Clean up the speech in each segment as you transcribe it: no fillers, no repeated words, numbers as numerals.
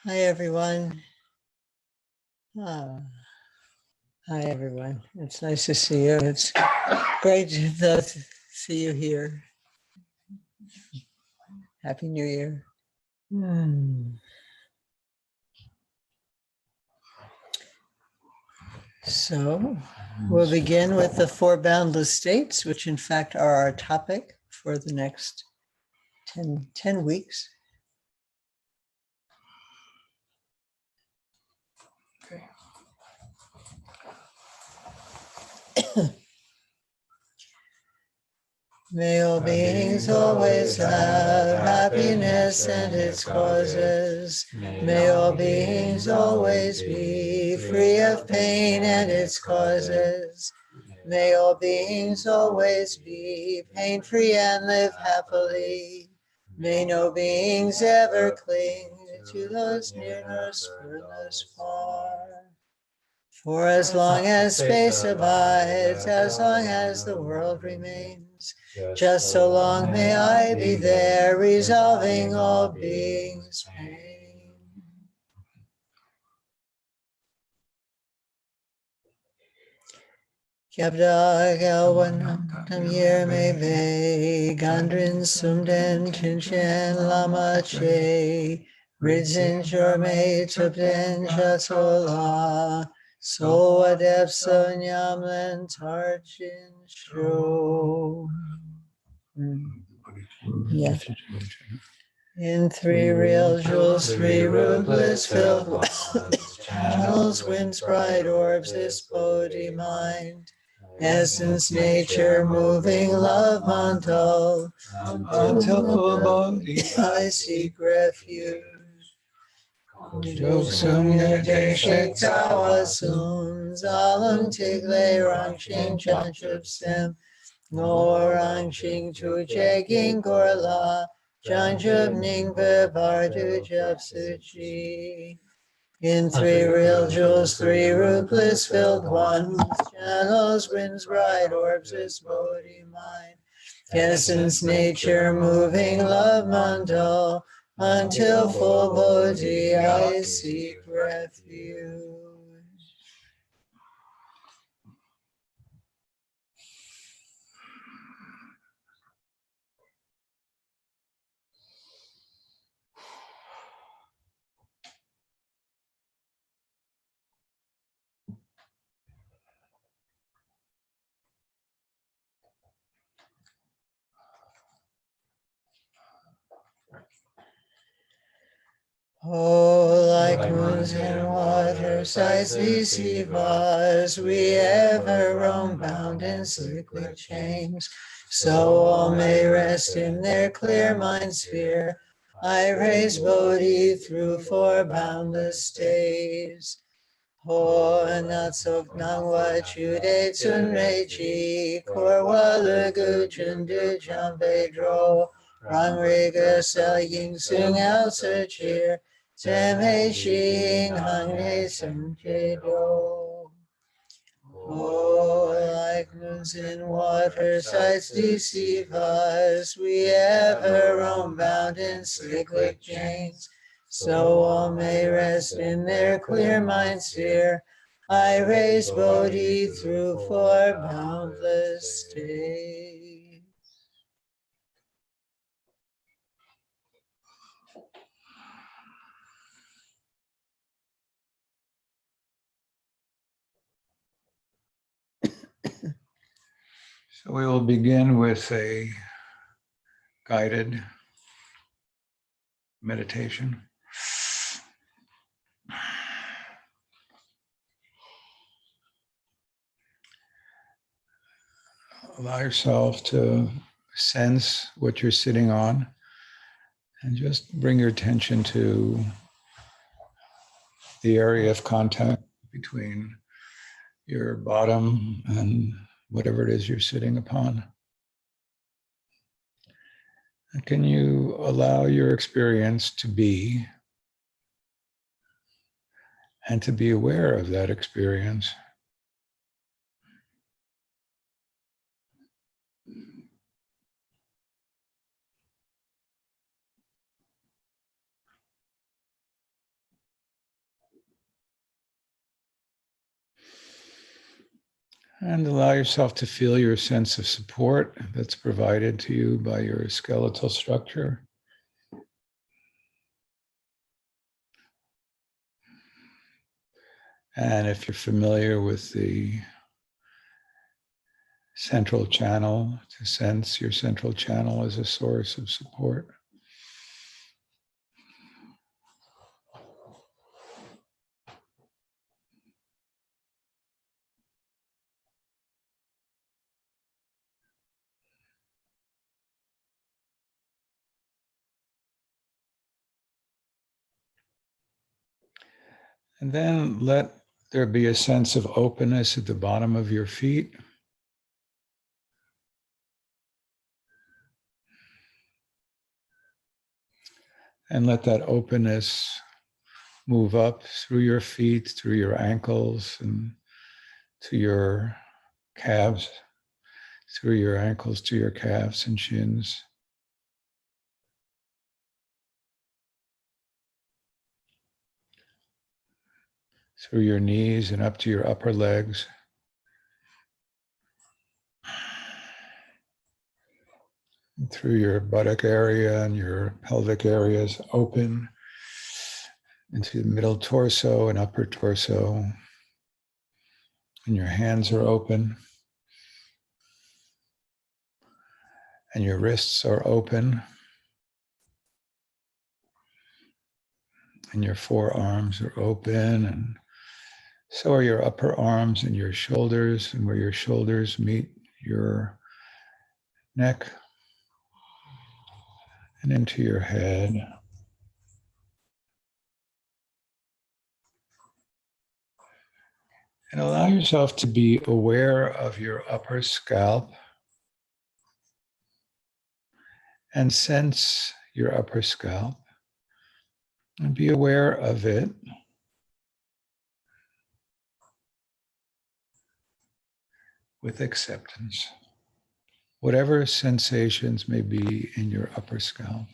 Hi, everyone. Ah, hi, everyone. It's nice to see you. It's great to see you here. Happy New Year. So we'll begin with the four boundless states, which in fact are our topic for the next 10 weeks. Okay. May all beings always have happiness and its causes. May all beings always be free of pain and its causes. May all beings always be pain-free and live happily. May no beings ever cling to those near nor furthest far. For as long as space abides, as long as the world remains, just so long may I be there, resolving all beings' pain. Kyabda Galwanam Tam Yer Me Be Gandrin Sumden Chinchen Lama Che Ridzin Jorme Tupden Jatola So Adep Sonyamlen Tarchin Shro. Yeah. In three real jewels, three rootless filled channels, winds, bright orbs, this Bodhi mind. Essence, nature, moving love, mandal. Until full body, I seek refuge. Joksum yate shek tawasum, zalam tigle rangshing chanchup sem, norangshing chu jeking gorla, chanchup ning bebardu jup suchi. In three real jewels, three rootless filled ones, channels, winds, bright orbs, is Bodhi mind. Essence, nature, moving love mandal, until full Bodhi I seek refuge. Oh, like moons in water, sighs deceive us, we ever roam bound in cyclic chains. So all may rest in their clear mind sphere. I raise Bodhi through four boundless days. Ho natsok nangwa chude tsunre chi, korwa lugu chundu jambe dro, rang riga sel ying sung ao chir. Teme shing hang he sung je do. Oh, like moons in water, sights deceive us. We ever roam bound in cyclic chains. So all may rest in their clear mind sphere. I raise Bodhi through four boundless days. So we will begin with a guided meditation. Allow yourself to sense what you're sitting on and just bring your attention to the area of contact between your bottom and whatever it is you're sitting upon. And can you allow your experience to be and to be aware of that experience? And allow yourself to feel your sense of support that's provided to you by your skeletal structure. And if you're familiar with the central channel, to sense your central channel as a source of support. And then let there be a sense of openness at the bottom of your feet. And let that openness move up through your feet, through your ankles, and to your calves, through your ankles to your calves and shins. Through your knees and up to your upper legs. And through your buttock area and your pelvic areas open into the middle torso and upper torso. And your hands are open. And your wrists are open. And your forearms are open. And so are your upper arms and your shoulders, and where your shoulders meet your neck and into your head. And allow yourself to be aware of your upper scalp and sense your upper scalp and be aware of it. With acceptance, whatever sensations may be in your upper scalp.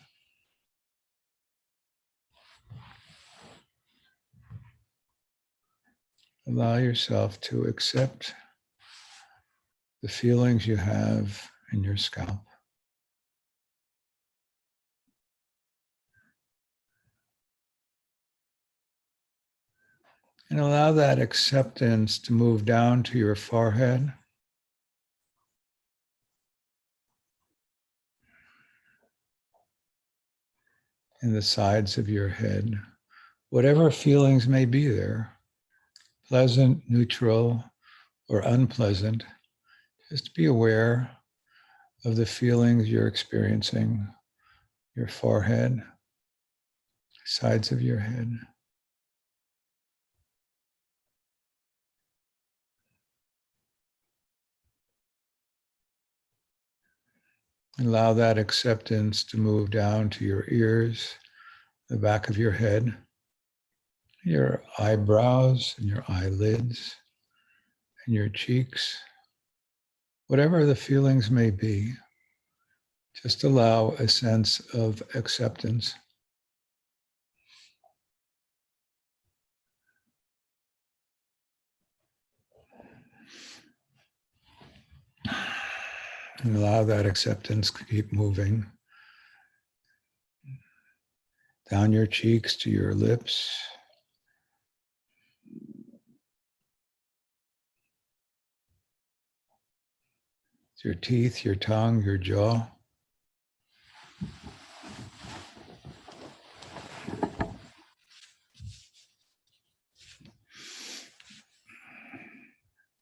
Allow yourself to accept the feelings you have in your scalp. And allow that acceptance to move down to your forehead. And the sides of your head, whatever feelings may be there, pleasant, neutral, or unpleasant, just be aware of the feelings you're experiencing, your forehead, sides of your head. Allow that acceptance to move down to your ears, the back of your head, your eyebrows and your eyelids and your cheeks. Whatever the feelings may be, just allow a sense of acceptance. And allow that acceptance to keep moving down your cheeks to your lips, your teeth, your tongue, your jaw.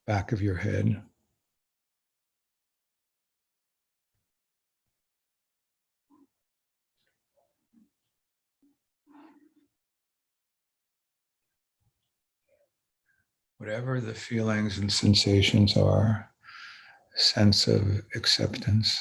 Back of your head. Whatever the feelings and sensations are, sense of acceptance.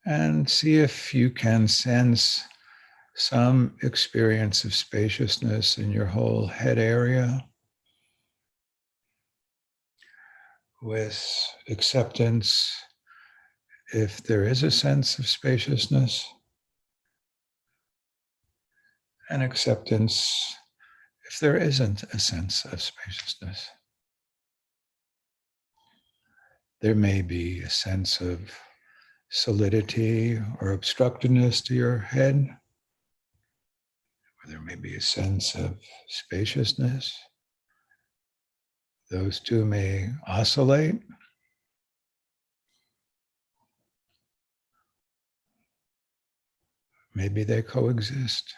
And see if you can sense some experience of spaciousness in your whole head area with acceptance if there is a sense of spaciousness, and acceptance if there isn't a sense of spaciousness. There may be a sense of solidity or obstructedness to your head, or there may be a sense of spaciousness. Those two may oscillate. Maybe they coexist.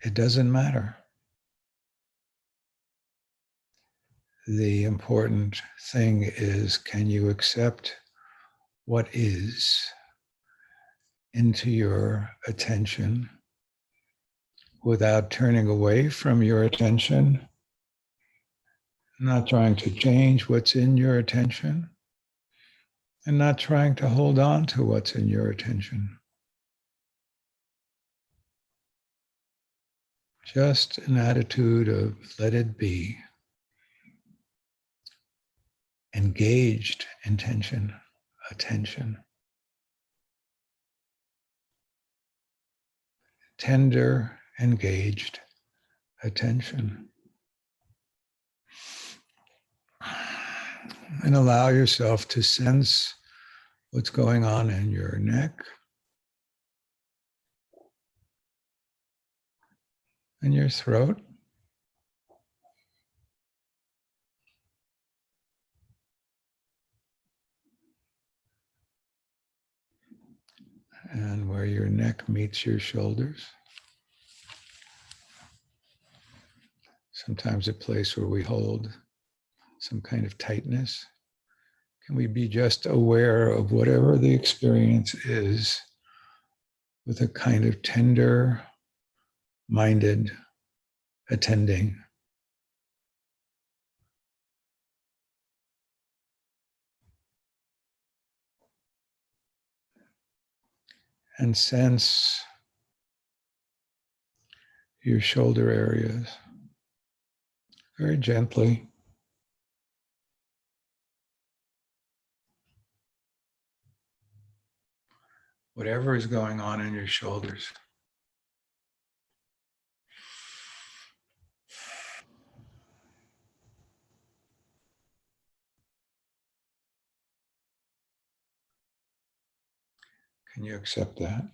It doesn't matter. The important thing is, can you accept what is into your attention without turning away from your attention, not trying to change what's in your attention, and not trying to hold on to what's in your attention. Just an attitude of let it be, engaged intention, attention, tender, engaged attention. And allow yourself to sense what's going on in your neck and your throat. And where your neck meets your shoulders. Sometimes a place where we hold some kind of tightness. Can we be just aware of whatever the experience is with a kind of tender minded attending? And sense your shoulder areas very gently. Whatever is going on in your shoulders. Can you accept that?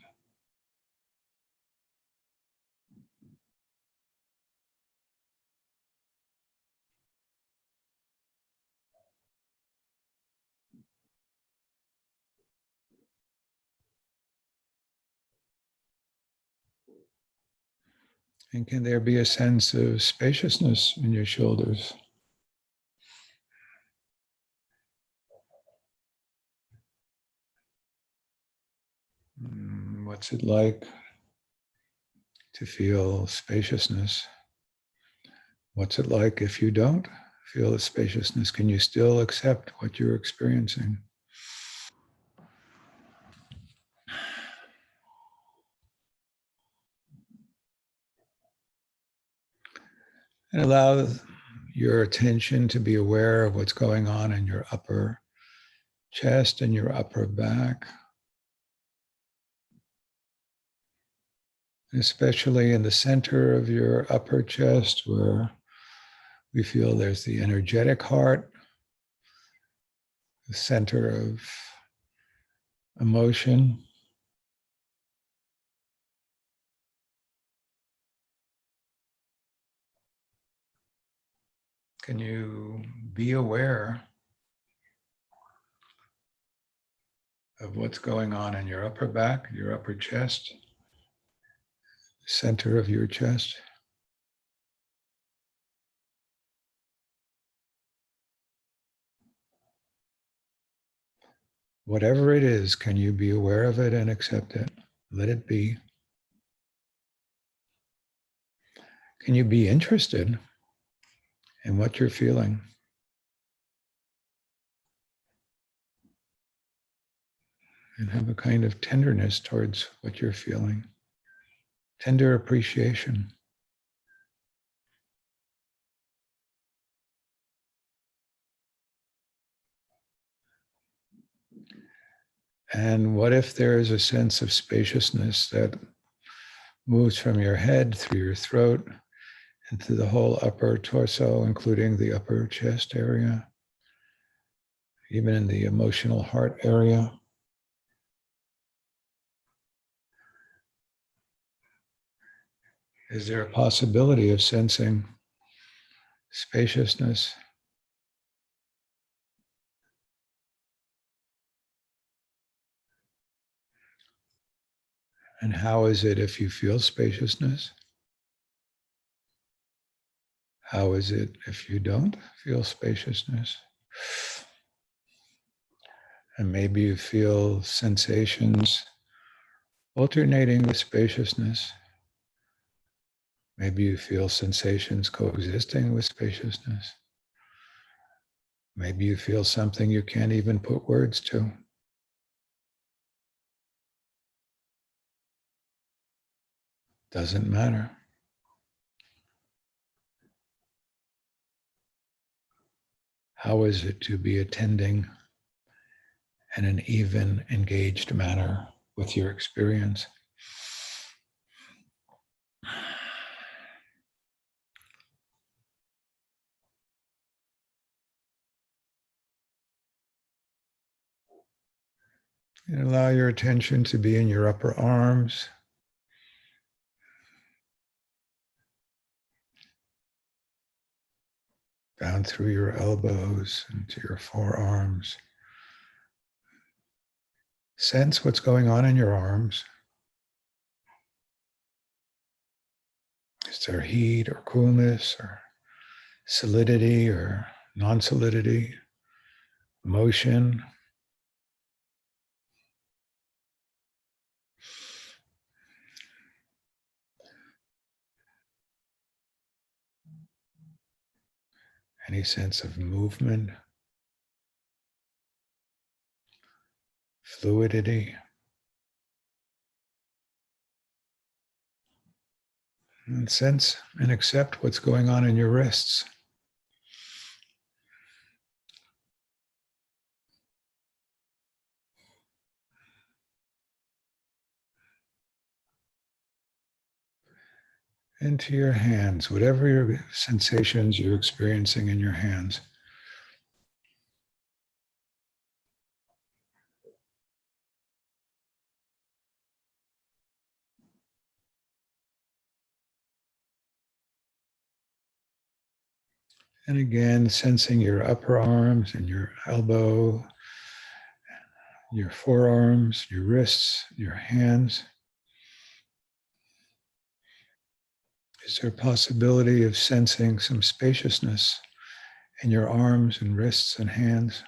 And can there be a sense of spaciousness in your shoulders? What's it like to feel spaciousness? What's it like if you don't feel the spaciousness? Can you still accept what you're experiencing? And allow your attention to be aware of what's going on in your upper chest and your upper back, especially in the center of your upper chest where we feel there's the energetic heart, the center of emotion. Can you be aware of what's going on in your upper back, your upper chest, center of your chest? Whatever it is, can you be aware of it and accept it? Let it be. Can you be interested in what you're feeling? And have a kind of tenderness towards what you're feeling. Tender appreciation. And what if there is a sense of spaciousness that moves from your head through your throat into the whole upper torso, including the upper chest area, even in the emotional heart area? Is there a possibility of sensing spaciousness? And how is it if you feel spaciousness? How is it if you don't feel spaciousness? And maybe you feel sensations alternating with spaciousness. Maybe you feel sensations coexisting with spaciousness. Maybe you feel something you can't even put words to. Doesn't matter. How is it to be attending in an even, engaged manner with your experience? And allow your attention to be in your upper arms, down through your elbows into your forearms. Sense what's going on in your arms. Is there heat or coolness or solidity or non-solidity, motion? Any sense of movement, fluidity? And sense and accept what's going on in your wrists. Into your hands, whatever your sensations you're experiencing in your hands. And again, sensing your upper arms and your elbow, your forearms, your wrists, your hands. Is there a possibility of sensing some spaciousness in your arms and wrists and hands?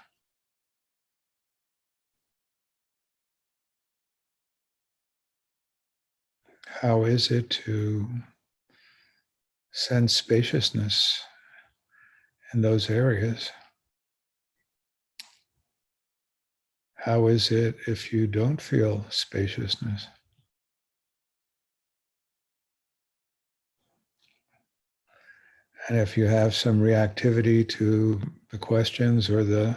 How is it to sense spaciousness in those areas? How is it if you don't feel spaciousness? And if you have some reactivity to the questions or the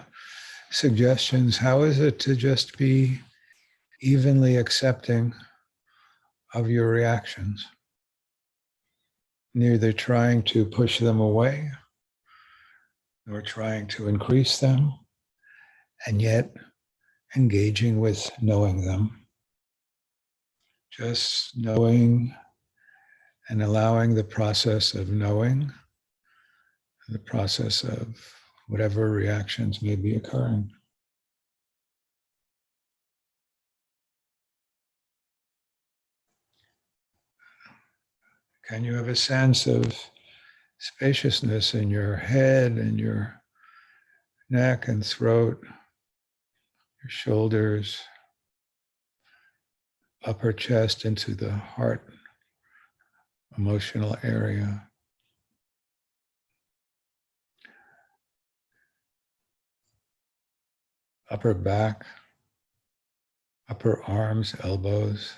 suggestions, how is it to just be evenly accepting of your reactions? Neither trying to push them away nor trying to increase them, and yet engaging with knowing them. Just knowing and allowing the process of knowing, the process of whatever reactions may be occurring. Can you have a sense of spaciousness in your head and your neck and throat, your shoulders, upper chest into the heart, emotional area? Upper back, upper arms, elbows,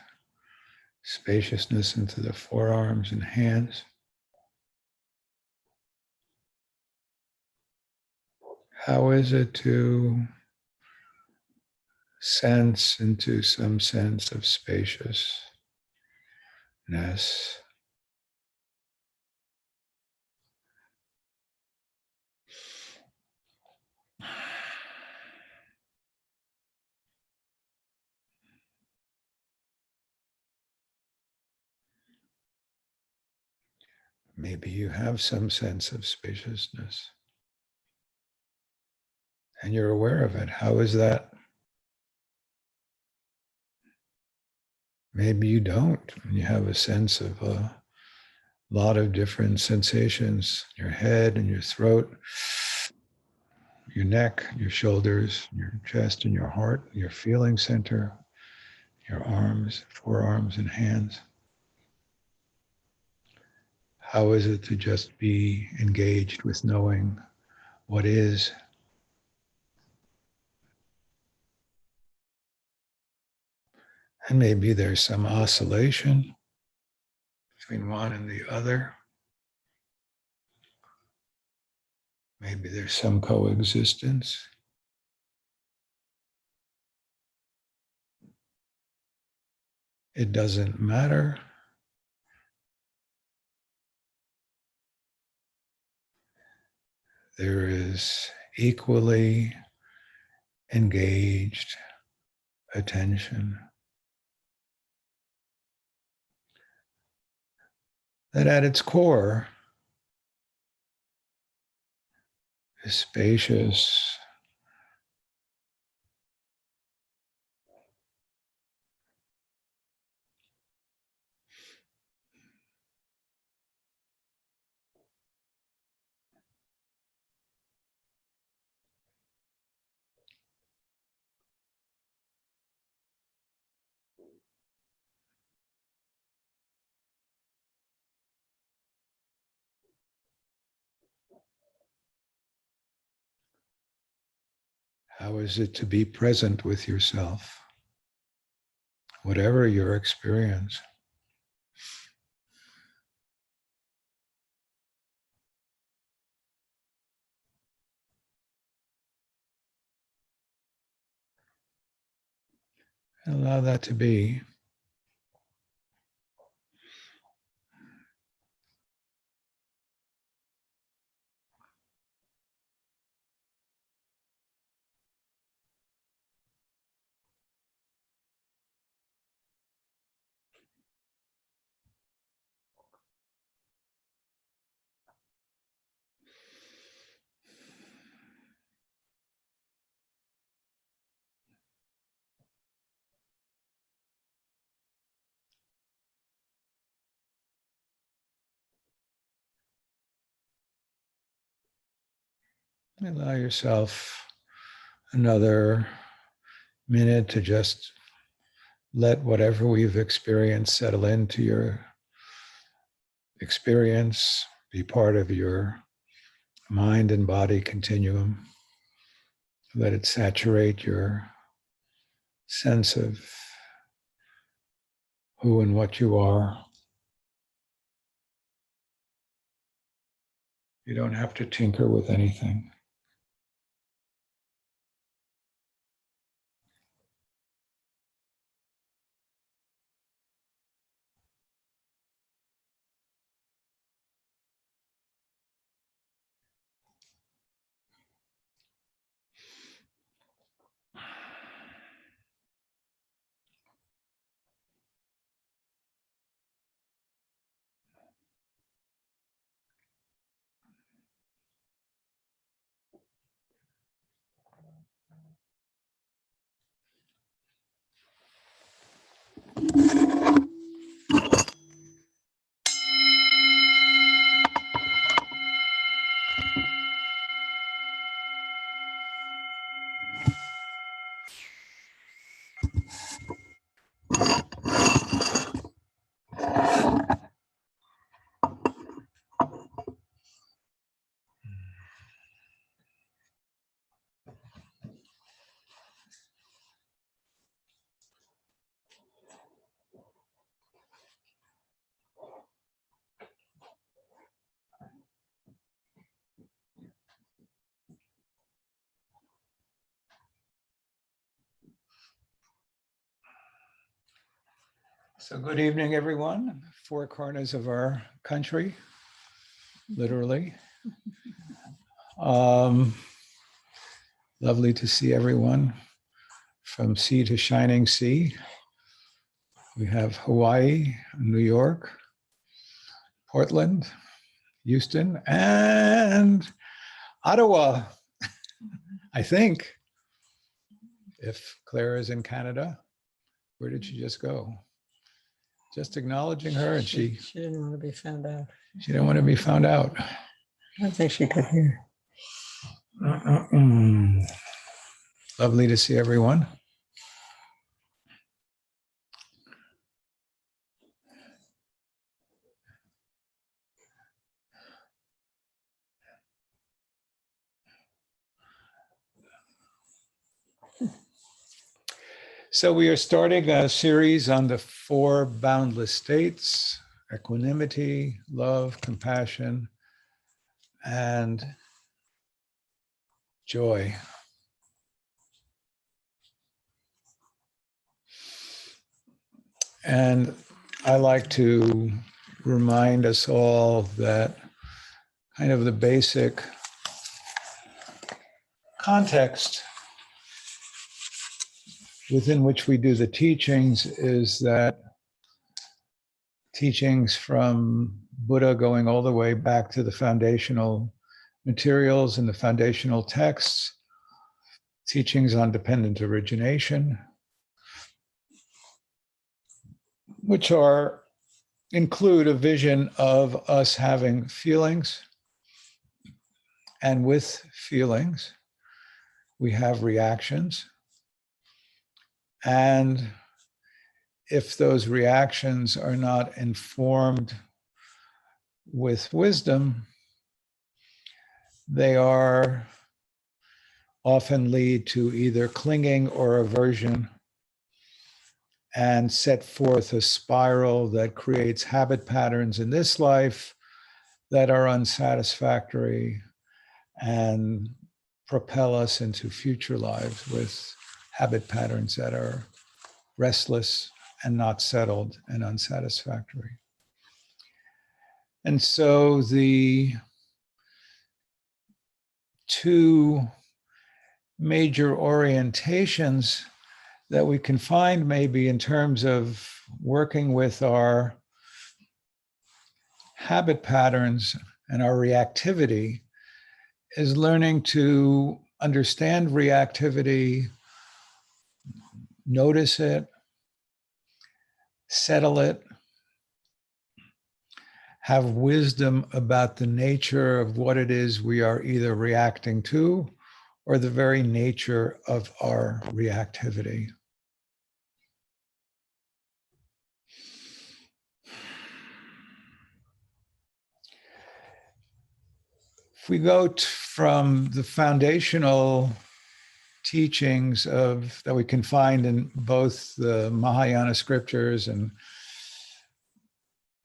spaciousness into the forearms and hands. How is it to sense into some sense of spaciousness. Maybe you have some sense of spaciousness and you're aware of it. How is that? Maybe you don't. You have a sense of a lot of different sensations in your head and your throat, your neck, your shoulders, your chest and your heart, your feeling center, your arms, forearms and hands. How is it to just be engaged with knowing what is? And maybe there's some oscillation between one and the other. Maybe there's some coexistence. It doesn't matter. There is equally engaged attention. That at its core is spacious, how is it to be present with yourself, whatever your experience? Allow that to be. Allow yourself another minute to just let whatever we've experienced settle into your experience, be part of your mind and body continuum. Let it saturate your sense of who and what you are. You don't have to tinker with anything. So good evening, everyone. Four corners of our country, literally. Lovely to see everyone from sea to shining sea. We have Hawaii, New York, Portland, Houston, and Ottawa, I think. If Claire is in Canada, where did she just go? Just acknowledging her, and She didn't want to be found out. she didn't want to be found out. I don't think she could hear. Lovely to see everyone. So we are starting a series on the four boundless states: equanimity, love, compassion, and joy. And I like to remind us all that kind of the basic context within which we do the teachings is that teachings from Buddha going all the way back to the foundational materials and the foundational texts, teachings on dependent origination, which include a vision of us having feelings, and with feelings, we have reactions. And if those reactions are not informed with wisdom, they are often lead to either clinging or aversion and set forth a spiral that creates habit patterns in this life that are unsatisfactory and propel us into future lives with habit patterns that are restless and not settled and unsatisfactory. And so the two major orientations that we can find maybe in terms of working with our habit patterns and our reactivity is learning to understand reactivity, notice it, settle it, have wisdom about the nature of what it is we are either reacting to or the very nature of our reactivity. If we go from the foundational teachings that we can find in both the Mahayana scriptures and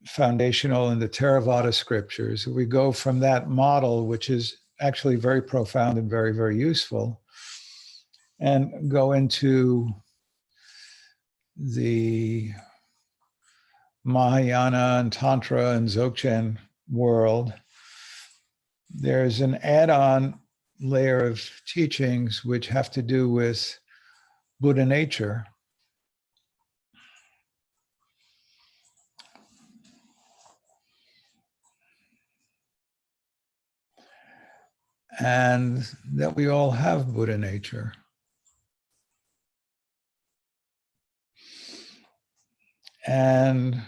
foundational in the Theravada scriptures, we go from that model, which is actually very profound and very, very useful, and go into the Mahayana and Tantra and Dzogchen world. There's an add-on layer of teachings which have to do with Buddha nature. And that we all have Buddha nature. And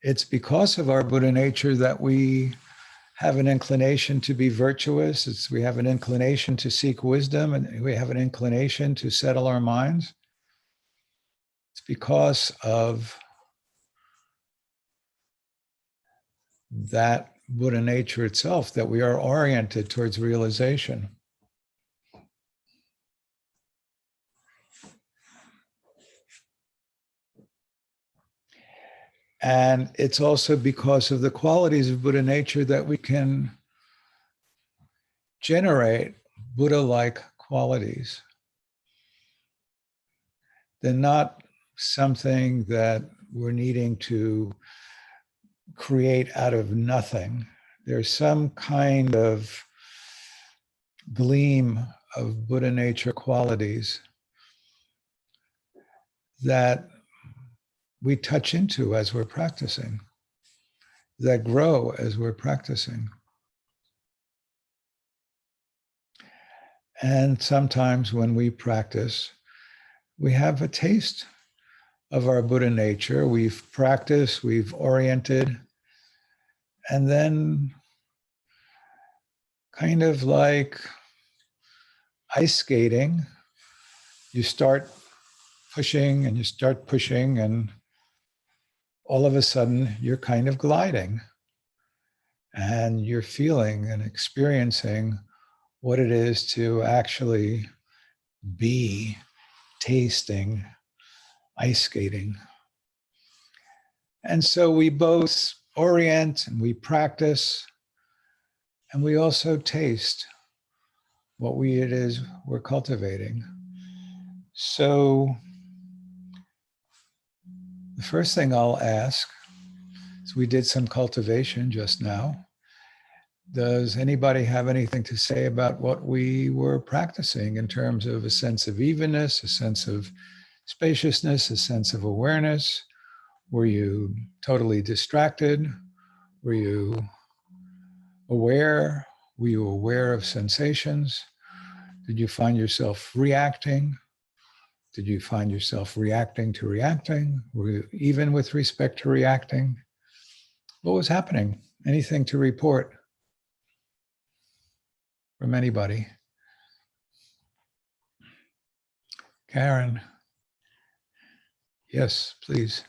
it's because of our Buddha nature that we have an inclination to be virtuous. We have an inclination to seek wisdom, and we have an inclination to settle our minds. It's because of that Buddha nature itself that we are oriented towards realization. And it's also because of the qualities of Buddha nature that we can generate Buddha-like qualities. They're not something that we're needing to create out of nothing. There's some kind of gleam of Buddha nature qualities that we touch into as we're practicing, that grow as we're practicing. And sometimes when we practice, we have a taste of our Buddha nature. We've practiced, we've oriented, and then kind of like ice skating, you start pushing and you start pushing, and all of a sudden you're kind of gliding and you're feeling and experiencing what it is to actually be tasting ice skating. And so we both orient and we practice, and we also taste what it is we're cultivating. So the first thing I'll ask is, we did some cultivation just now. Does anybody have anything to say about what we were practicing in terms of a sense of evenness, a sense of spaciousness, a sense of awareness? Were you totally distracted? Were you aware? Were you aware of sensations? Did you find yourself reacting? Did you find yourself reacting to reacting? Were you even with respect to reacting? What was happening? Anything to report from anybody? Karen. Yes, please.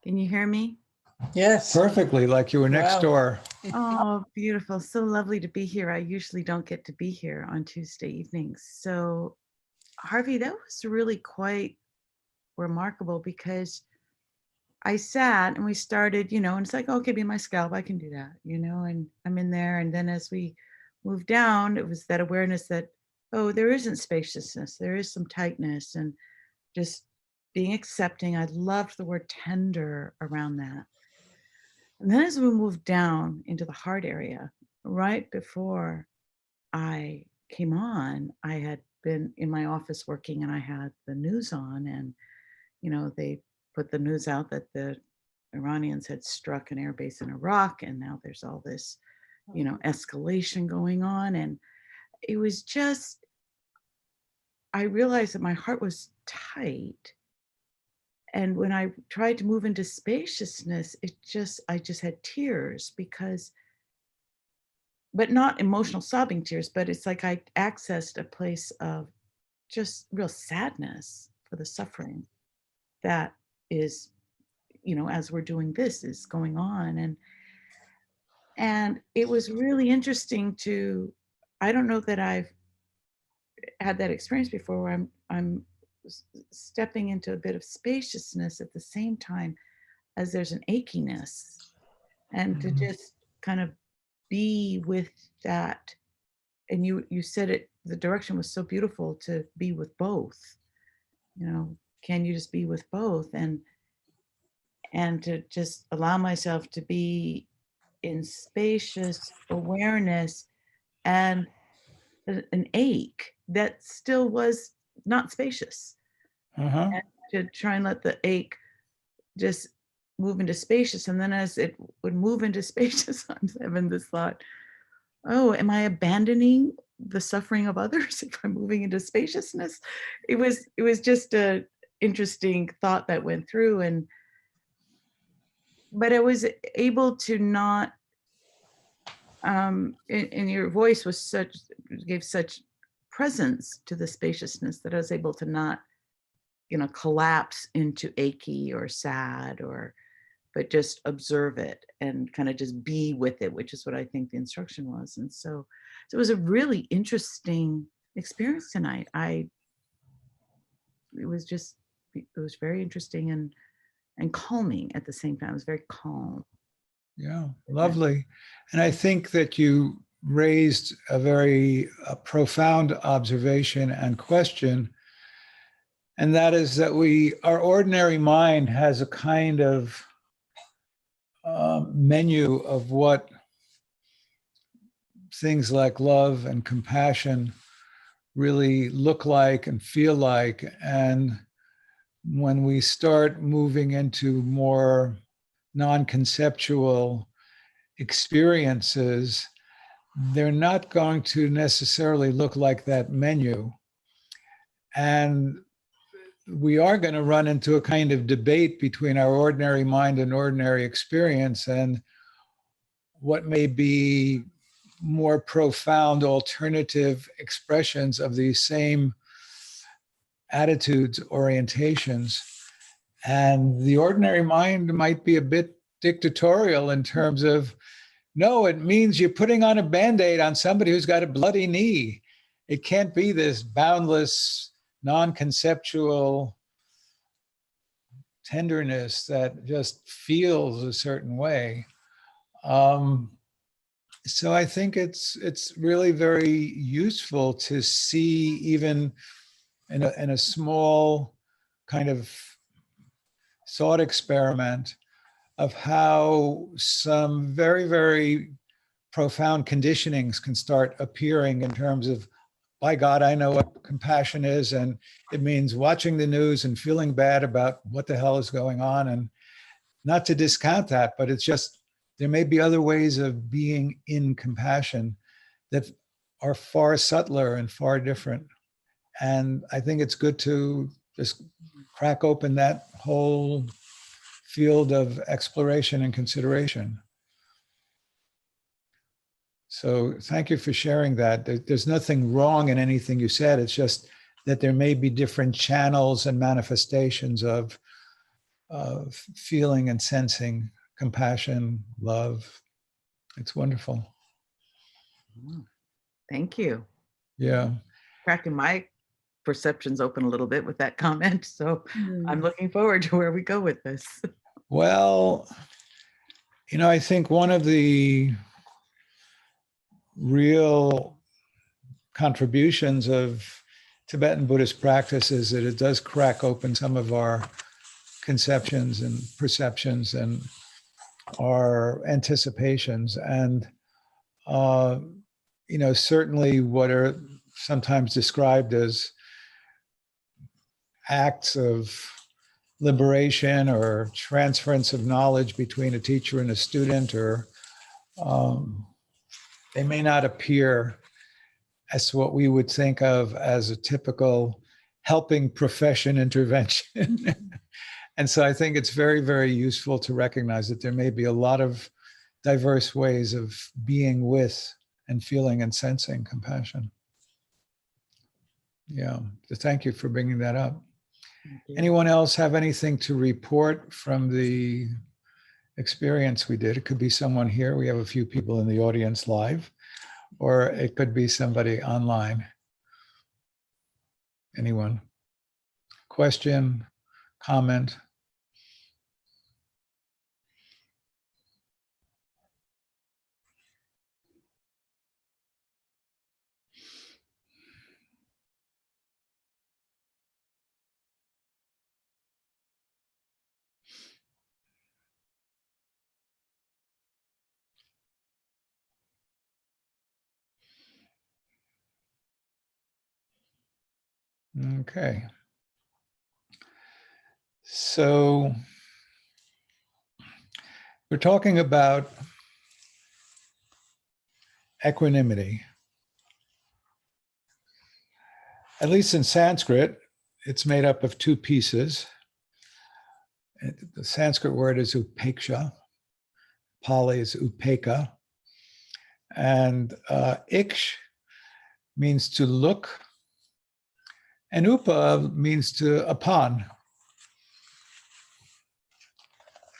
Can you hear me? Yes. Perfectly, like you were next Wow. door. Oh, beautiful. So lovely to be here. I usually don't get to be here on Tuesday evenings. So, Harvey, that was really quite remarkable, because I sat and we started, and it's like, okay, be my scalp. I can do that, and I'm in there. And then as we moved down, it was that awareness that, oh, there isn't spaciousness. There is some tightness, and just being accepting. I loved the word tender around that. And then as we moved down into the heart area, right before I came on, I had been in my office working, and I had the news on, and, they put the news out that the Iranians had struck an airbase in Iraq, and now there's all this, escalation going on. And it was just, I realized that my heart was tight. And when I tried to move into spaciousness, I just had tears, because, but not emotional sobbing tears, but it's like I accessed a place of just real sadness for the suffering that is, as we're doing this, is going on. And it was really interesting I don't know that I've had that experience before, where I'm stepping into a bit of spaciousness at the same time as there's an achiness, and to just kind of be with that. And you said it, the direction was so beautiful, to be with both. Can you just be with both, and to just allow myself to be in spacious awareness, and an ache that still was not spacious, Uh-huh. and to try and let the ache just move into spacious. And then as it would move into spacious, I'm having this thought, oh, am I abandoning the suffering of others if I'm moving into spaciousness? It was just a interesting thought that went through. But I was able to not, and your voice gave such presence to the spaciousness, that I was able to not, collapse into achy or sad, but just observe it and kind of just be with it, which is what I think the instruction was. And so it was a really interesting experience tonight. It was very interesting and calming at the same time. It was very calm. Yeah, lovely. And I think that you raised a very profound observation and question And that is that our ordinary mind has a kind of menu of what things like love and compassion really look like and feel like. And when we start moving into more non-conceptual experiences, they're not going to necessarily look like that menu. And we are going to run into a kind of debate between our ordinary mind and ordinary experience and what may be more profound alternative expressions of these same attitudes, orientations. And the ordinary mind might be a bit dictatorial in terms of, no, it means you're putting on a Band-Aid on somebody who's got a bloody knee. It can't be this boundless, non-conceptual tenderness that just feels a certain way. So I think it's really very useful to see, even in a small kind of thought experiment, of how some very, very profound conditionings can start appearing in terms of, by God, I know what compassion is, and it means watching the news and feeling bad about what the hell is going on. And not to discount that, but it's just, there may be other ways of being in compassion that are far subtler and far different. And I think it's good to just crack open that whole field of exploration and consideration. So thank you for sharing that. There's nothing wrong in anything you said. It's just that there may be different channels and manifestations of feeling and sensing compassion, love. It's wonderful. Thank you. Yeah. Cracking my perceptions open a little bit with that comment. So I'm looking forward to where we go with this. Well, I think one of the real contributions of Tibetan Buddhist practice is that it does crack open some of our conceptions and perceptions and our anticipations. And, certainly what are sometimes described as acts of liberation or transference of knowledge between a teacher and a student, or they may not appear as what we would think of as a typical helping profession intervention. And so I think it's very, very useful to recognize that there may be a lot of diverse ways of being with and feeling and sensing compassion. Yeah, so thank you for bringing that up. Anyone else have anything to report from the experience we did? It could be someone here. We have a few people in the audience live, or it could be somebody online. Anyone? Question, comment? Okay. So we're talking about equanimity. At least in Sanskrit, it's made up of two pieces. The Sanskrit word is upeksha. Pali is upeka. And iksh means to look, and upa means to upon.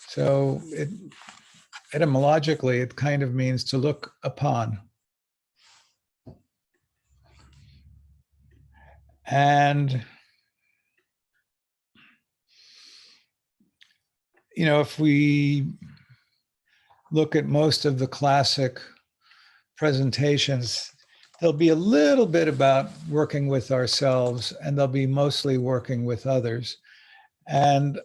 So etymologically, it kind of means to look upon. And, if we look at most of the classic presentations, there'll be a little bit about working with ourselves, and there'll be mostly working with others. And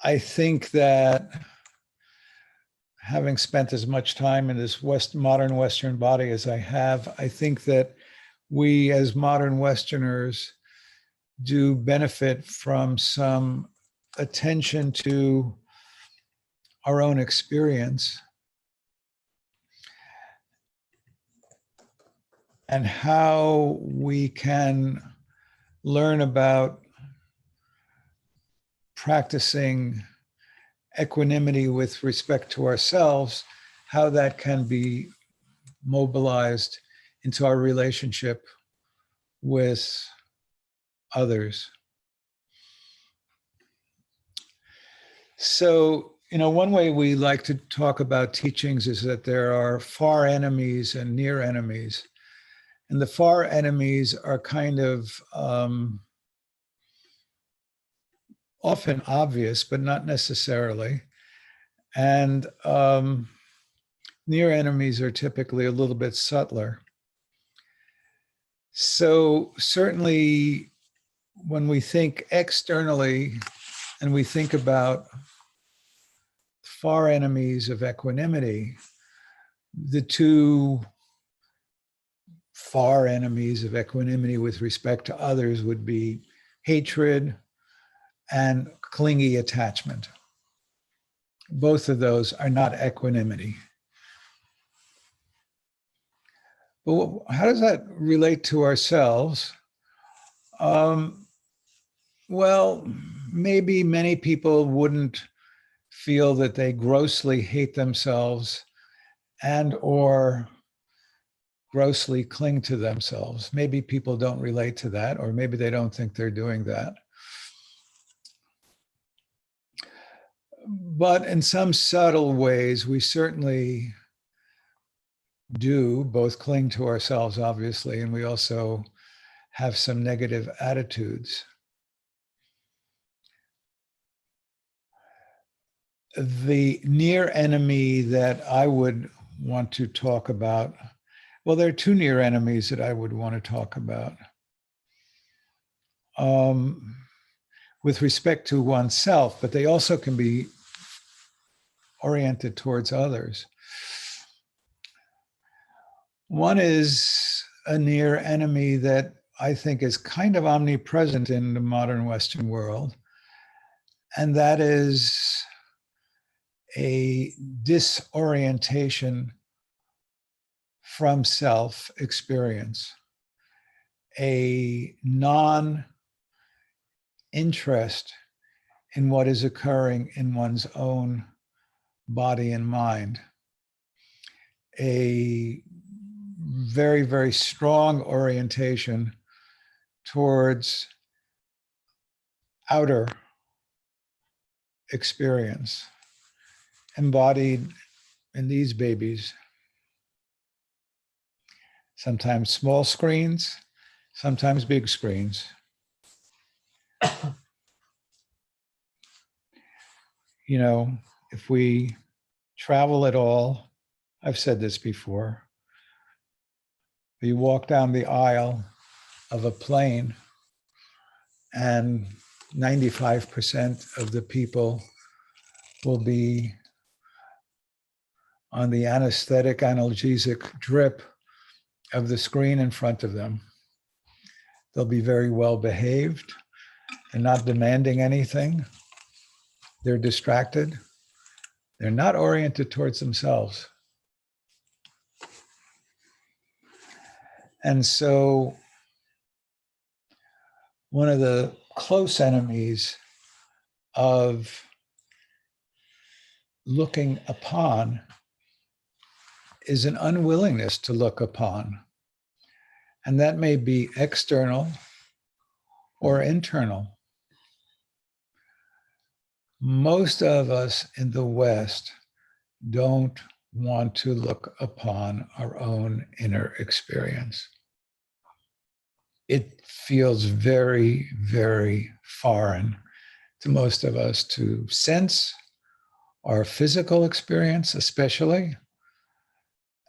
I think that having spent as much time in this modern Western body as I have, I think that we as modern Westerners do benefit from some attention to our own experience and how we can learn about practicing equanimity with respect to ourselves, how that can be mobilized into our relationship with others. So, one way we like to talk about teachings is that there are far enemies and near enemies. And the far enemies are kind of often obvious, but not necessarily. And near enemies are typically a little bit subtler. So certainly when we think externally and we think about far enemies of equanimity, the two far enemies of equanimity with respect to others would be hatred and clingy attachment. Both of those are not equanimity. But how does that relate to ourselves? Well, maybe many people wouldn't feel that they grossly hate themselves and or grossly cling to themselves. Maybe people don't relate to that, or maybe they don't think they're doing that. But in some subtle ways, we certainly do both cling to ourselves, obviously, and we also have some negative attitudes. The near enemy that I would want to talk about, well, there are two near enemies that I would want to talk about. With respect to oneself, but they also can be oriented towards others. One is a near enemy that I think is kind of omnipresent in the modern Western world, and that is a disorientation from self experience, a non-interest in what is occurring in one's own body and mind, a very, very strong orientation towards outer experience, embodied in these babies. Sometimes small screens, sometimes big screens. If we travel at all, I've said this before, you walk down the aisle of a plane and 95% of the people will be on the anesthetic, analgesic drip of the screen in front of them. They'll be very well behaved. They're not demanding anything. They're distracted. They're not oriented towards themselves. And so one of the close enemies of looking upon is an unwillingness to look upon. And that may be external or internal. Most of us in the West don't want to look upon our own inner experience. It feels very, very foreign to most of us to sense our physical experience, especially,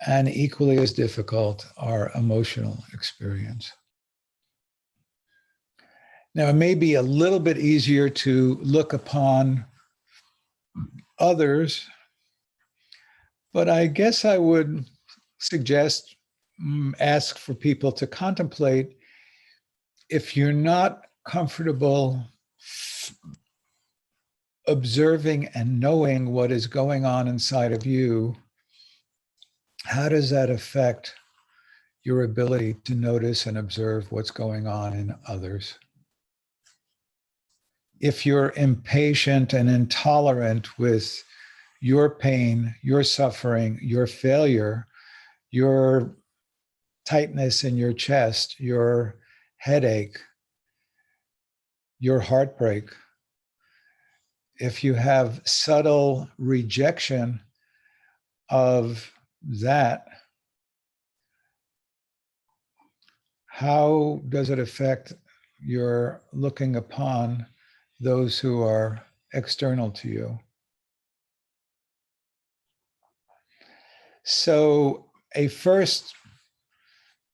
and equally as difficult, our emotional experience. Now, it may be a little bit easier to look upon others, but I guess I would suggest, ask for people to contemplate, if you're not comfortable observing and knowing what is going on inside of you, how does that affect your ability to notice and observe what's going on in others? If you're impatient and intolerant with your pain, your suffering, your failure, your tightness in your chest, your headache, your heartbreak, if you have subtle rejection of that, how does it affect your looking upon those who are external to you? So, a first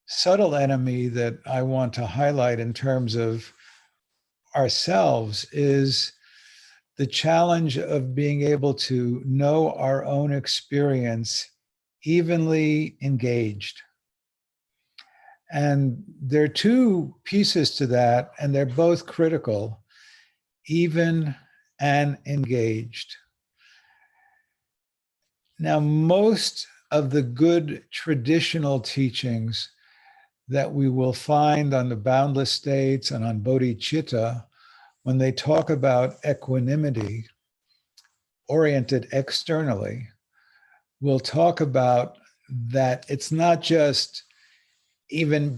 subtle enemy that I want to highlight in terms of ourselves is the challenge of being able to know our own experience evenly engaged. And there are two pieces to that, and they're both critical: even and engaged. Now, most of the good traditional teachings that we will find on the boundless states and on bodhicitta, when they talk about equanimity oriented externally, will talk about that it's not just even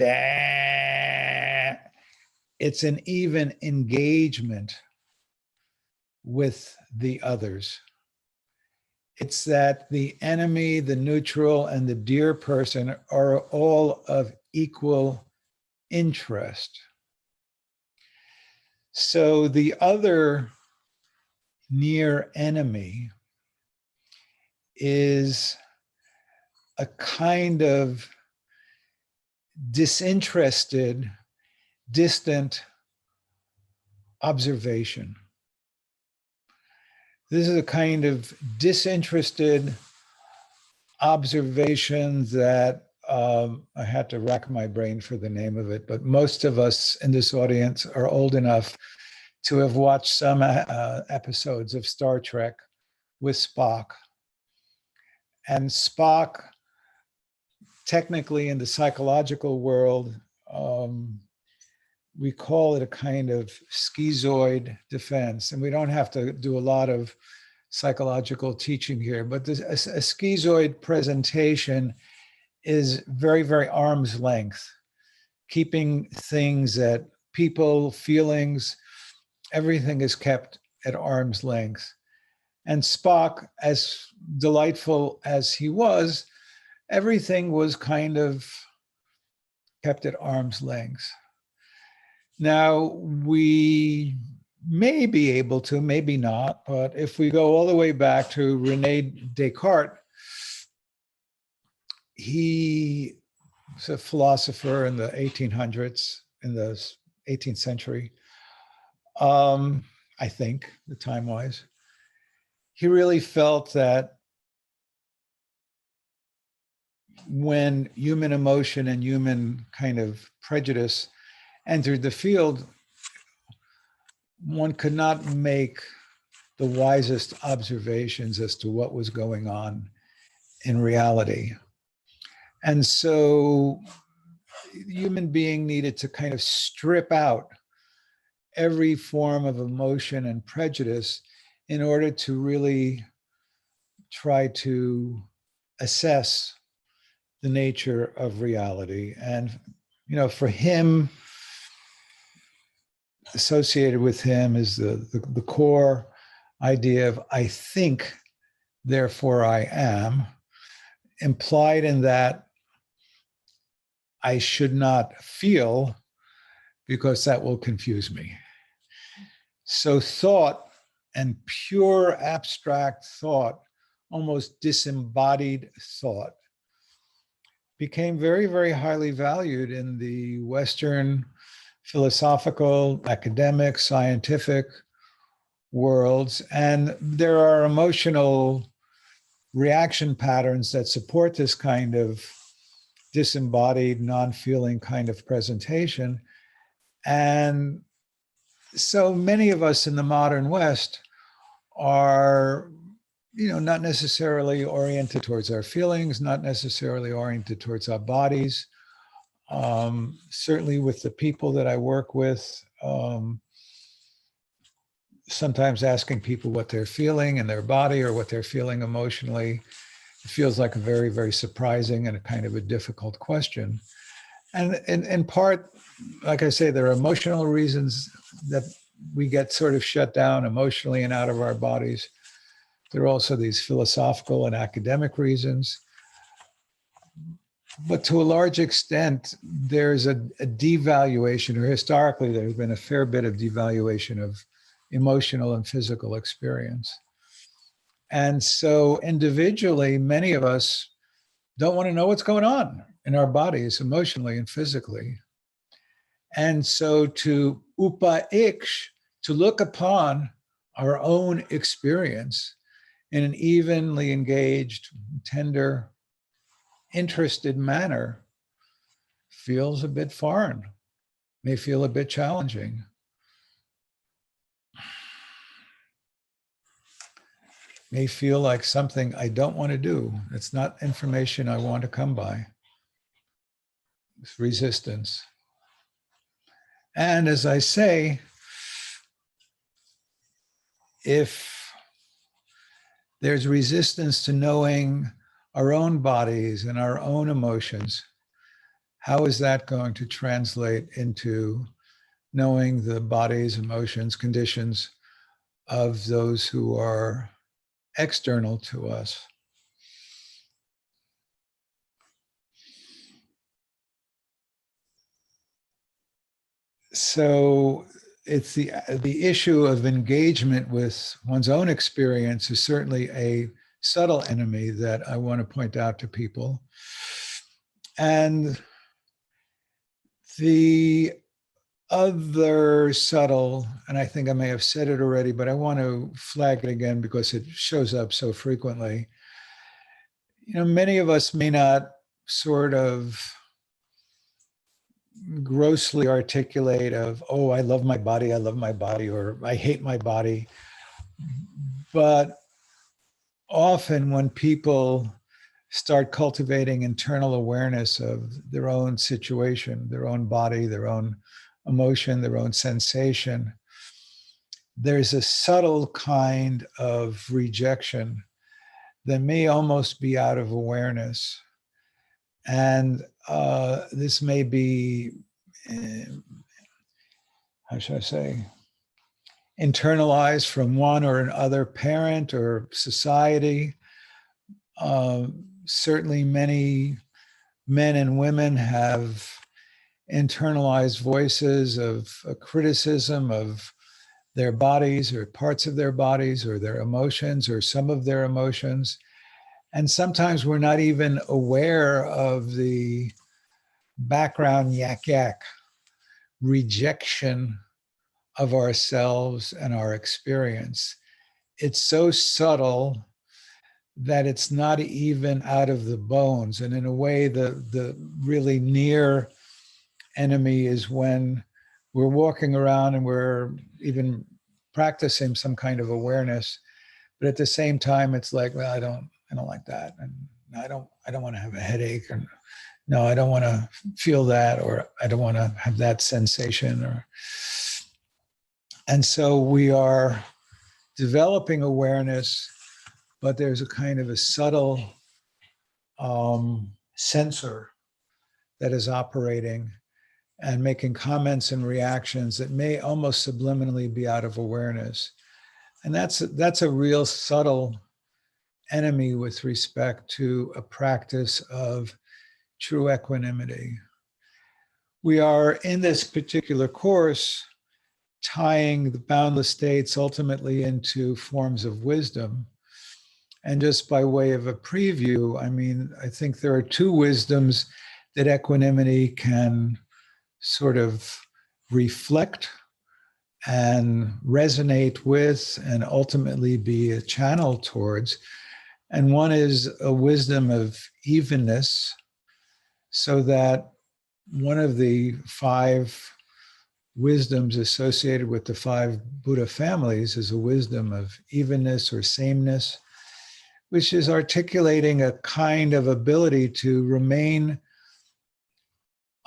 it's an even engagement with the others. It's that the enemy, the neutral, and the dear person are all of equal interest. So the other near enemy is a kind of disinterested, distant observation. This is a kind of disinterested observation that I had to rack my brain for the name of it, but most of us in this audience are old enough to have watched some episodes of Star Trek with Spock. And Spock, technically in the psychological world, we call it a kind of schizoid defense. And we don't have to do a lot of psychological teaching here, but a schizoid presentation is very, very arm's length, keeping things at people, feelings, everything is kept at arm's length. And Spock, as delightful as he was, everything was kind of kept at arm's length. Now, we may be able to, maybe not, but if we go all the way back to René Descartes, he was a philosopher in the 1800s, in the 18th century, I think, the time-wise. He really felt that when human emotion and human kind of prejudice entered the field, one could not make the wisest observations as to what was going on in reality. And so the human being needed to kind of strip out every form of emotion and prejudice in order to really try to assess the nature of reality. And, you know, for him, associated with him is the core idea of I think, therefore I am, implied in that I should not feel because that will confuse me. So thought and pure abstract thought, almost disembodied thought, became very, very highly valued in the Western philosophical, academic, scientific worlds. And there are emotional reaction patterns that support this kind of disembodied, non-feeling kind of presentation. And so many of us in the modern West are, not necessarily oriented towards our feelings, not necessarily oriented towards our bodies. Certainly with the people that I work with, sometimes asking people what they're feeling in their body or what they're feeling emotionally, it feels like a very, very surprising and a kind of a difficult question. And in part, like I say, there are emotional reasons that we get sort of shut down emotionally and out of our bodies. There are also these philosophical and academic reasons. But to a large extent, there's a devaluation, or historically, there's been a fair bit of devaluation of emotional and physical experience. And so individually, many of us don't want to know what's going on in our bodies emotionally and physically. And so to upa-iksh, to look upon our own experience in an evenly engaged, tender, interested manner feels a bit foreign, may feel a bit challenging. May feel like something I don't want to do. It's not information I want to come by. It's resistance. And as I say, if there's resistance to knowing our own bodies and our own emotions, how is that going to translate into knowing the bodies, emotions, conditions of those who are external to us? So it's the issue of engagement with one's own experience is certainly a subtle enemy that I want to point out to people. And the other subtle, and I think I may have said it already, but I want to flag it again because it shows up so frequently. Many of us may not sort of grossly articulate of, oh, I love my body, or I hate my body. But often when people start cultivating internal awareness of their own situation, their own body, their own emotion, their own sensation, there's a subtle kind of rejection that may almost be out of awareness. And this may be, how should I say, internalized from one or another parent or society. Certainly many men and women have internalized voices of criticism of their bodies or parts of their bodies or their emotions or some of their emotions. And sometimes we're not even aware of the background yak rejection of ourselves and our experience. It's so subtle that it's not even out of the bones. And in a way, the really near enemy is when we're walking around and we're even practicing some kind of awareness, but at the same time, it's like, well, I don't like that, and I don't want to have a headache, and no, I don't want to feel that, or I don't want to have that sensation, and so we are developing awareness, but there's a kind of a subtle sensor that is operating and making comments and reactions that may almost subliminally be out of awareness. And that's a real subtle enemy with respect to a practice of true equanimity. We are in this particular course tying the boundless states ultimately into forms of wisdom. And just by way of a preview, I mean, I think there are two wisdoms that equanimity can sort of reflect and resonate with and ultimately be a channel towards. And one is a wisdom of evenness, so that one of the five wisdoms associated with the five Buddha families is a wisdom of evenness or sameness, which is articulating a kind of ability to remain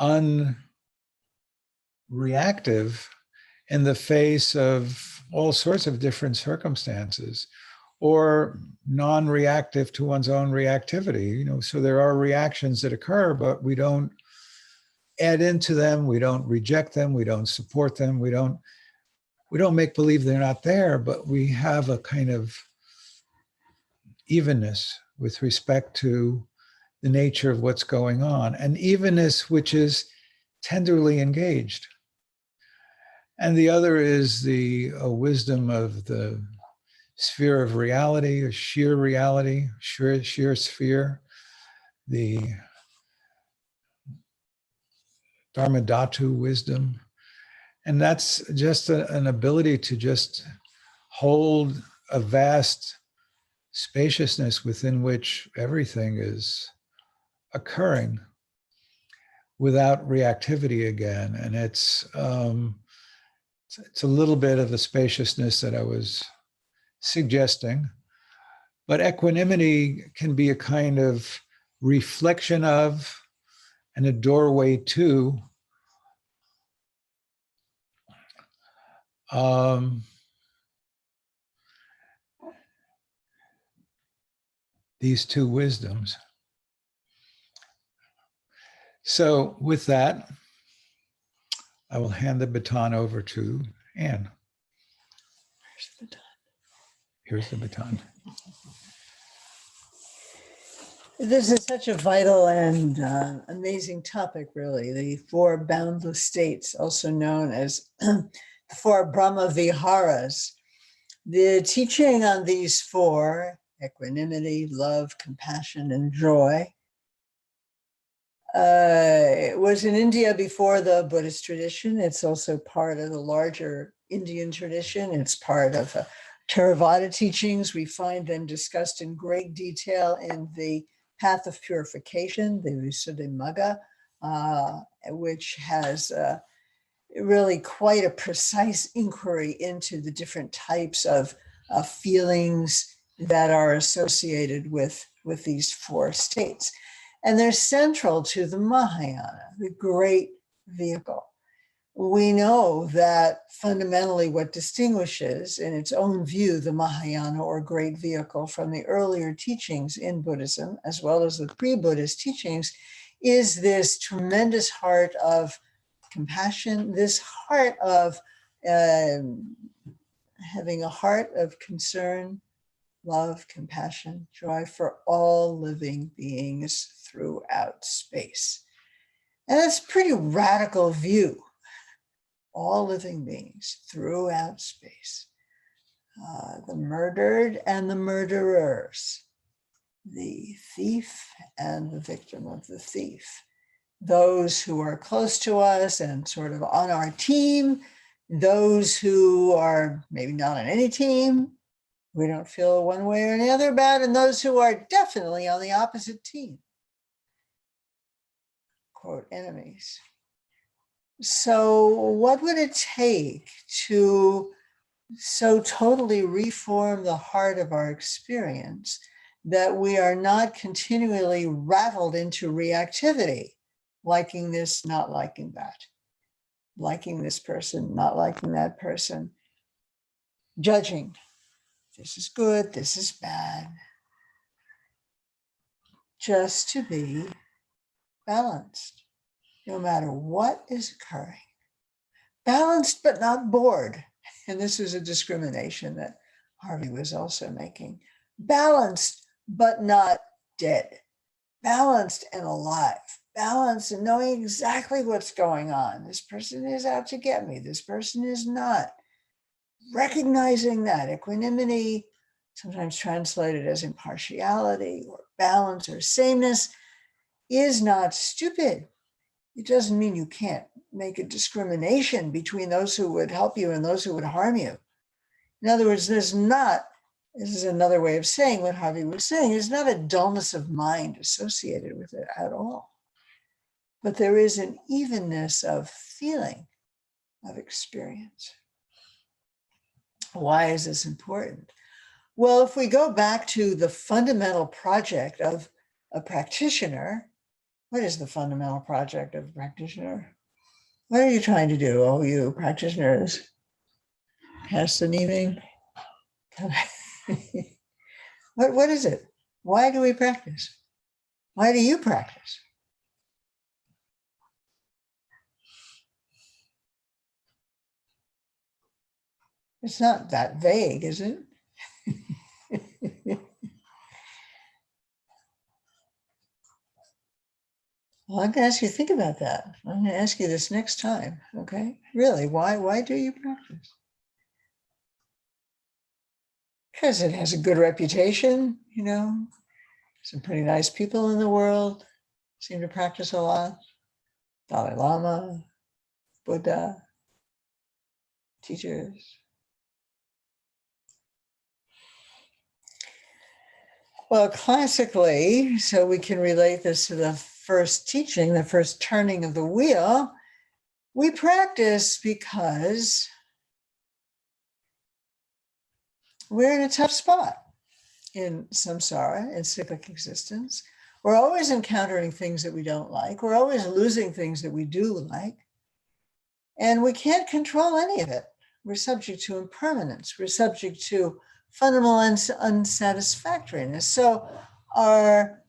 unreactive in the face of all sorts of different circumstances, or non-reactive to one's own reactivity. You know, so there are reactions that occur, but we don't add into them, we don't reject them, we don't support them, we don't make believe they're not there, but we have a kind of evenness with respect to the nature of what's going on, and evenness which is tenderly engaged. And the other is the wisdom of the sphere of reality, or reality, sheer sphere, the Dharmadhatu wisdom. And that's just an ability to just hold a vast spaciousness within which everything is occurring without reactivity again. And it's a little bit of the spaciousness that I was suggesting. But equanimity can be a kind of reflection of and a doorway to these two wisdoms. So with that, I will hand the baton over to Anne. Here's the baton. This is such a vital and amazing topic, really. The four boundless states, also known as the four Brahma Viharas. The teaching on these four, equanimity, love, compassion, and joy, it was in India before the Buddhist tradition. It's also part of the larger Indian tradition. It's part of Theravada teachings. We find them discussed in great detail in the Path of Purification, the Visuddhimagga, which has really quite a precise inquiry into the different types of feelings that are associated with these four states. And they're central to the Mahayana, the great vehicle. We know that fundamentally what distinguishes, in its own view, the Mahayana or great vehicle from the earlier teachings in Buddhism, as well as the pre-Buddhist teachings, is this tremendous heart of compassion, this heart of having a heart of concern, love, compassion, joy for all living beings throughout space. And that's a pretty radical view. All living beings throughout space. The murdered and the murderers, the thief and the victim of the thief, those who are close to us and sort of on our team, those who are maybe not on any team, we don't feel one way or the other about, and those who are definitely on the opposite team, quote, enemies. So what would it take to so totally reform the heart of our experience that we are not continually rattled into reactivity, liking this, not liking that, liking this person, not liking that person, judging, this is good, this is bad, just to be balanced, no matter what is occurring. Balanced but not bored. And this is a discrimination that Harvey was also making. Balanced but not dead. Balanced and alive. Balanced and knowing exactly what's going on. This person is out to get me. This person is not. Recognizing that equanimity, sometimes translated as impartiality or balance or sameness, is not stupid. It doesn't mean you can't make a discrimination between those who would help you and those who would harm you. In other words, this is another way of saying what Harvey was saying, there's not a dullness of mind associated with it at all. But there is an evenness of feeling, of experience. Why is this important? Well, if we go back to the fundamental project of a practitioner, what is the fundamental project of a practitioner? What are you trying to do, oh, you practitioners? Pass an evening? What is it? Why do we practice? Why do you practice? It's not that vague, is it? Well, I'm going to ask you to think about that. I'm going to ask you this next time, okay? Really, why do you practice? Because it has a good reputation, you know. Some pretty nice people in the world seem to practice a lot. Dalai Lama, Buddha, teachers. Well, classically, so we can relate this to the first teaching, the first turning of the wheel, we practice because we're in a tough spot in samsara, in cyclic existence. We're always encountering things that we don't like. We're always losing things that we do like. And we can't control any of it. We're subject to impermanence. We're subject to fundamental unsatisfactoriness. So our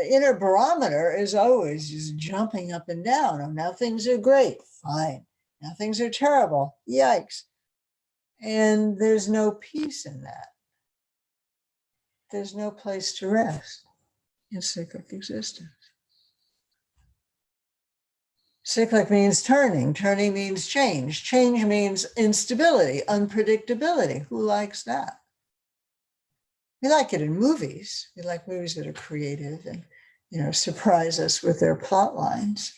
inner barometer is always just jumping up and down. Oh, now things are great, fine. Now things are terrible, yikes. And there's no peace in that. There's no place to rest in cyclic existence. Cyclic means turning. Turning means change. Change means instability, unpredictability. Who likes that? We like it in movies. We like movies that are creative and, surprise us with their plot lines.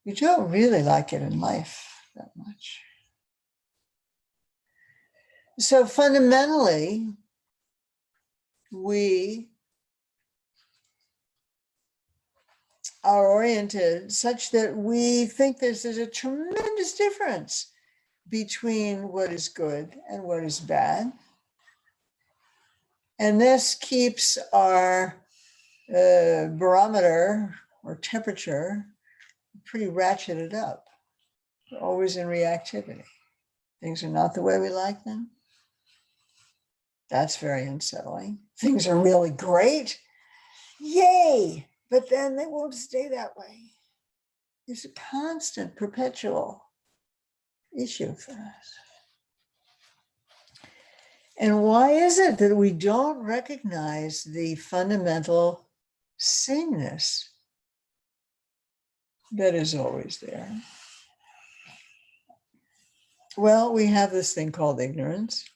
We don't really like it in life that much. So fundamentally, we are oriented such that we think there's a tremendous difference between what is good and what is bad. And this keeps our barometer or temperature pretty ratcheted up. We're always in reactivity. Things are not the way we like them. That's very unsettling. Things are really great. Yay! But then they won't stay that way. It's a constant, perpetual issue for us. And why is it that we don't recognize the fundamental sameness that is always there? Well, we have this thing called ignorance,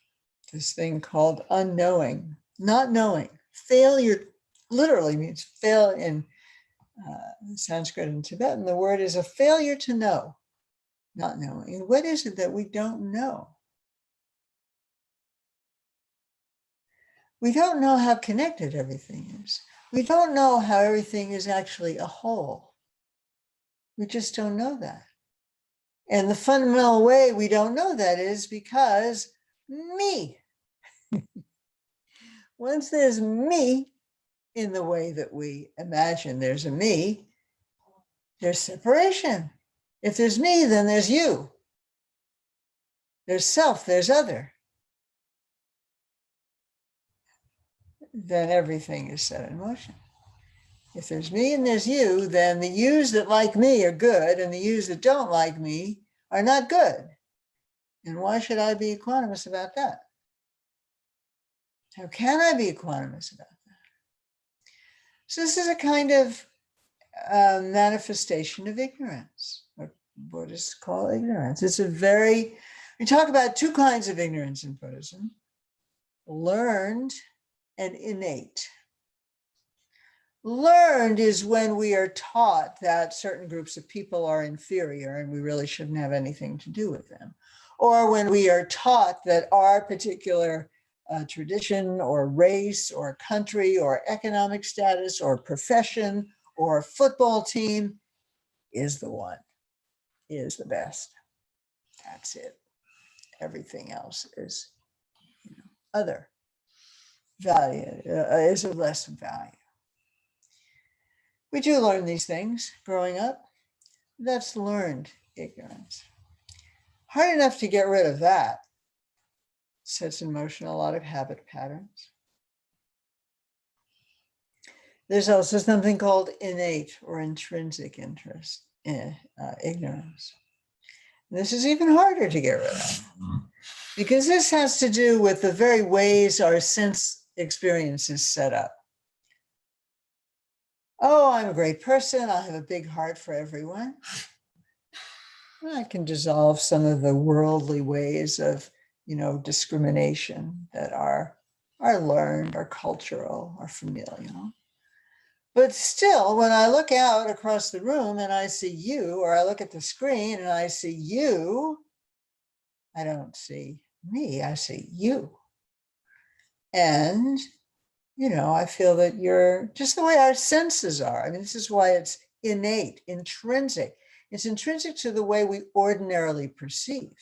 this thing called unknowing, not knowing. Failure literally means fail in Sanskrit and Tibetan. The word is a failure to know, not knowing. And what is it that we don't know? We don't know how connected everything is. We don't know how everything is actually a whole. We just don't know that. And the fundamental way we don't know that is because me. Once there's me in the way that we imagine there's a me, there's separation. If there's me, then there's you. There's self, there's other. Then everything is set in motion. If there's me and there's you, then the yous that like me are good and the yous that don't like me are not good. And why should I be equanimous about that? How can I be equanimous about that? So this is a kind of manifestation of ignorance, what Buddhists call ignorance. We talk about two kinds of ignorance in Buddhism. learned and innate. Learned is when we are taught that certain groups of people are inferior and we really shouldn't have anything to do with them. Or when we are taught that our particular tradition or race or country or economic status or profession or football team is the one, is the best. That's it. Everything else is, other value, is of less value. We do learn these things growing up. That's learned ignorance. Hard enough to get rid of that. Sets in motion a lot of habit patterns. There's also something called innate or intrinsic interest, ignorance. This is even harder to get rid of because this has to do with the very ways our sense experience is set up. Oh, I'm a great person. I have a big heart for everyone. I can dissolve some of the worldly ways of, discrimination that are learned, are cultural, are familial. But still, when I look out across the room and I see you, or I look at the screen and I see you, I don't see me, I see you. And, I feel that you're just the way our senses are. I mean, this is why it's innate, intrinsic. It's intrinsic to the way we ordinarily perceive.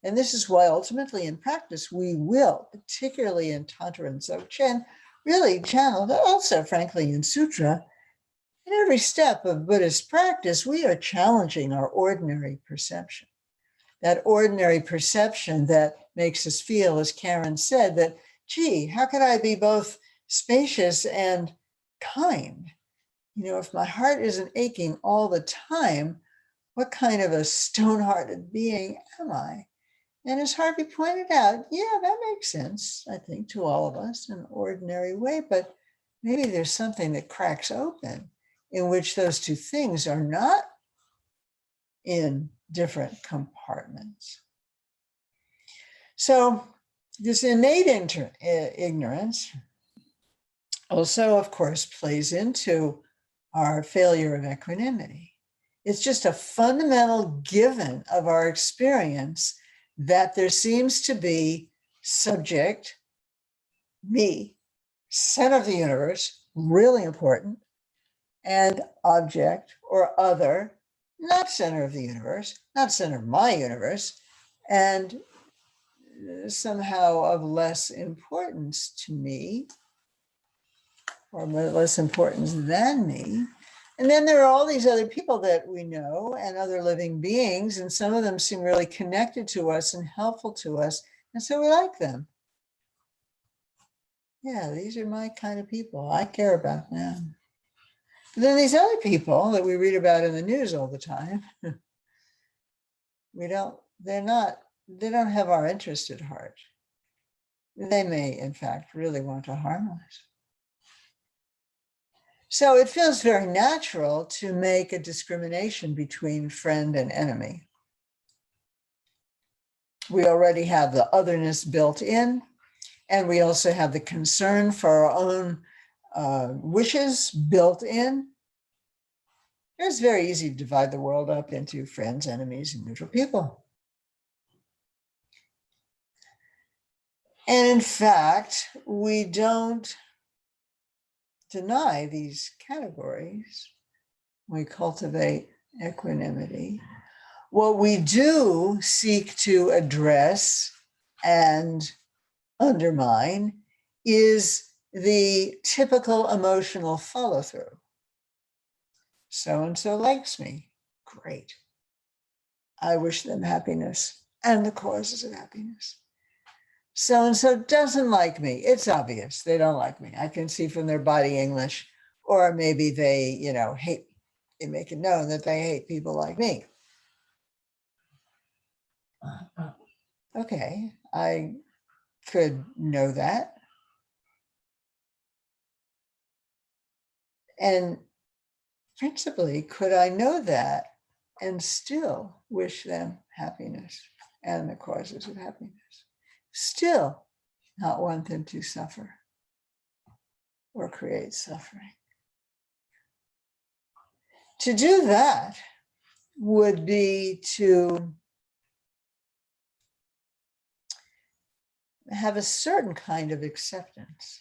And this is why ultimately in practice, we will, particularly in Tantra and Dzogchen, really channel, but also frankly in Sutra, in every step of Buddhist practice, we are challenging our ordinary perception. That ordinary perception that makes us feel, as Karen said, that, gee, how could I be both spacious and kind? If my heart isn't aching all the time, what kind of a stone-hearted being am I? And as Harvey pointed out, yeah, that makes sense, I think, to all of us in an ordinary way, but maybe there's something that cracks open in which those two things are not in different compartments. So this innate ignorance also, of course, plays into our failure of equanimity. It's just a fundamental given of our experience that there seems to be subject, me, center of the universe, really important, and object or other, not center of the universe, not center of my universe, and somehow of less importance to me, or less importance than me. And then there are all these other people that we know and other living beings, and some of them seem really connected to us and helpful to us, and so we like them. Yeah, these are my kind of people. I care about them. But then these other people that we read about in the news all the time, they don't have our interest at heart. They may, in fact, really want to harm us. So it feels very natural to make a discrimination between friend and enemy. We already have the otherness built in, and we also have the concern for our own wishes built in. It's very easy to divide the world up into friends, enemies, and neutral people. And in fact, we don't deny these categories. We cultivate equanimity. What we do seek to address and undermine is the typical emotional follow-through. So-and-so likes me. Great. I wish them happiness and the causes of happiness. So-and-so doesn't like me. It's obvious they don't like me. I can see from their body English, or maybe they, hate, they make it known that they hate people like me. Okay, I could know that. And principally, could I know that and still wish them happiness and the causes of happiness? Still, not want them to suffer or create suffering. To do that would be to have a certain kind of acceptance.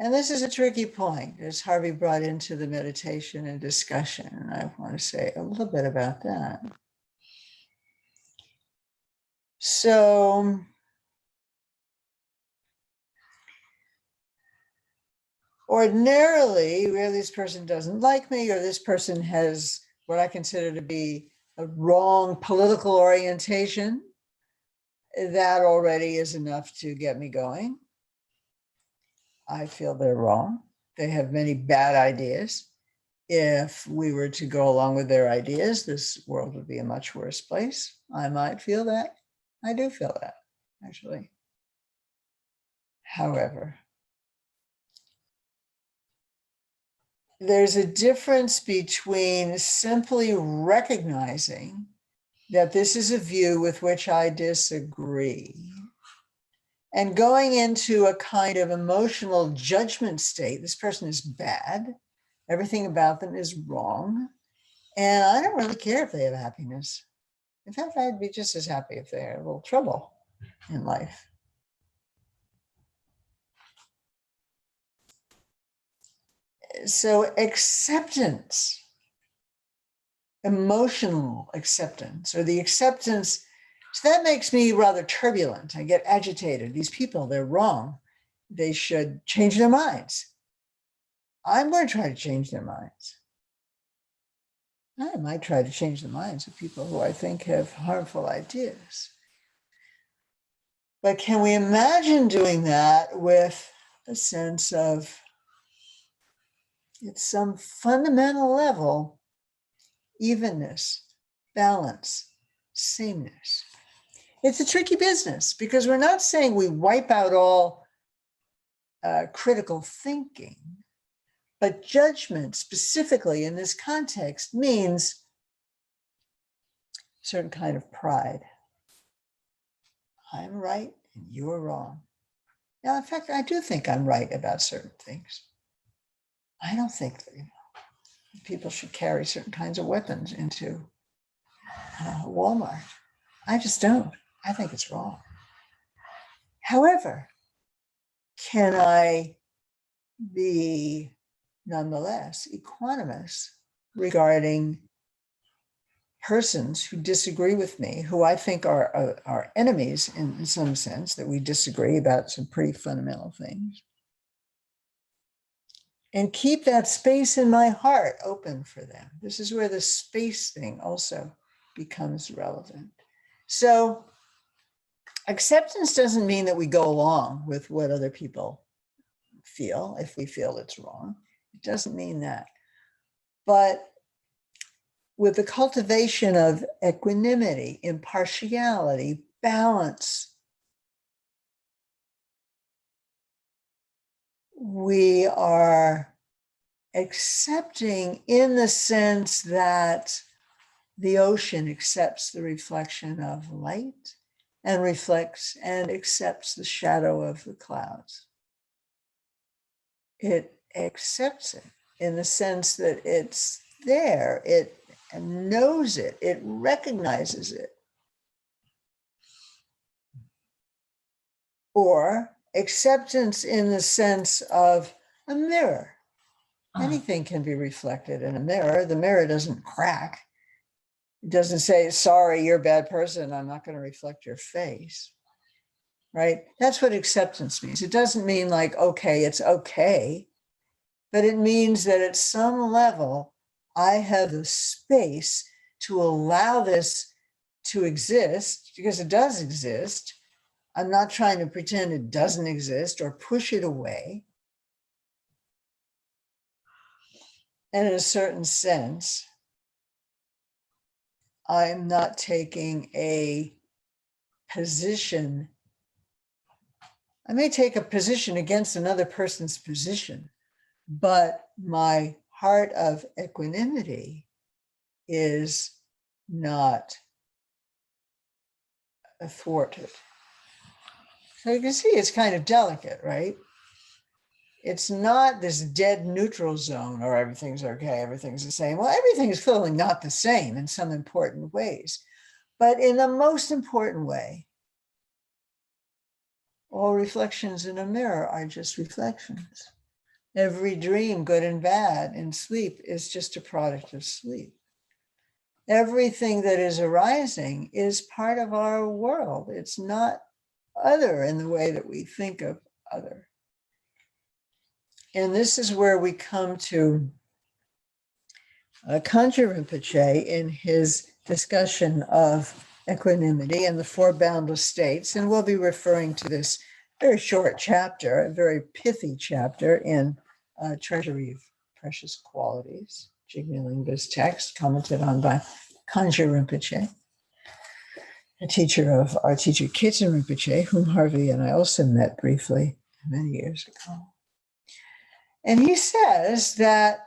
And this is a tricky point, as Harvey brought into the meditation and discussion. And I want to say a little bit about that. So, ordinarily, where this person doesn't like me, or this person has what I consider to be a wrong political orientation, that already is enough to get me going. I feel they're wrong. They have many bad ideas. If we were to go along with their ideas, this world would be a much worse place. I might feel that. I do feel that, actually. However, there's a difference between simply recognizing that this is a view with which I disagree and going into a kind of emotional judgment state. This person is bad. Everything about them is wrong. And I don't really care if they have happiness. In fact, I'd be just as happy if they had a little trouble in life. So acceptance, emotional acceptance, or the acceptance, so that makes me rather turbulent. I get agitated. These people, they're wrong. They should change their minds. I'm going to try to change their minds. I might try to change the minds of people who I think have harmful ideas. But can we imagine doing that with a sense of, at some fundamental level, evenness, balance, sameness? It's a tricky business because we're not saying we wipe out all critical thinking, but judgment specifically in this context means a certain kind of pride. I'm right and you're wrong. Now, in fact, I do think I'm right about certain things. I don't think that, people should carry certain kinds of weapons into Walmart. I just don't. I think it's wrong. However, can I be nonetheless equanimous regarding persons who disagree with me, who I think are enemies in some sense, that we disagree about some pretty fundamental things, and keep that space in my heart open for them? This is where the space thing also becomes relevant. So acceptance doesn't mean that we go along with what other people feel if we feel it's wrong. It doesn't mean that. But with the cultivation of equanimity, impartiality, balance, we are accepting in the sense that the ocean accepts the reflection of light and reflects and accepts the shadow of the clouds. It accepts it in the sense that it's there, it knows it, it recognizes it. Or acceptance in the sense of a mirror. Anything can be reflected in a mirror. The mirror doesn't crack. It doesn't say, sorry, you're a bad person, I'm not going to reflect your face. Right? That's what acceptance means. It doesn't mean like, okay, it's okay, but it means that at some level, I have the space to allow this to exist, because it does exist. I'm not trying to pretend it doesn't exist or push it away. And in a certain sense, I'm not taking a position. I may take a position against another person's position, but my heart of equanimity is not thwarted. So you can see it's kind of delicate, right? It's not this dead neutral zone or everything's okay, everything's the same. Well, everything is clearly not the same in some important ways. But in the most important way, all reflections in a mirror are just reflections. Every dream, good and bad, in sleep is just a product of sleep. Everything that is arising is part of our world. It's not other in the way that we think of other. And this is where we come to Kangyur Rinpoche in his discussion of equanimity and the four boundless states. And we'll be referring to this very short chapter, a very pithy chapter in Treasury of Precious Qualities, Jigme Lingpa's text, commented on by Kangyur Rinpoche, a teacher of our teacher Kitsen Rinpoche, whom Harvey and I also met briefly many years ago. And he says that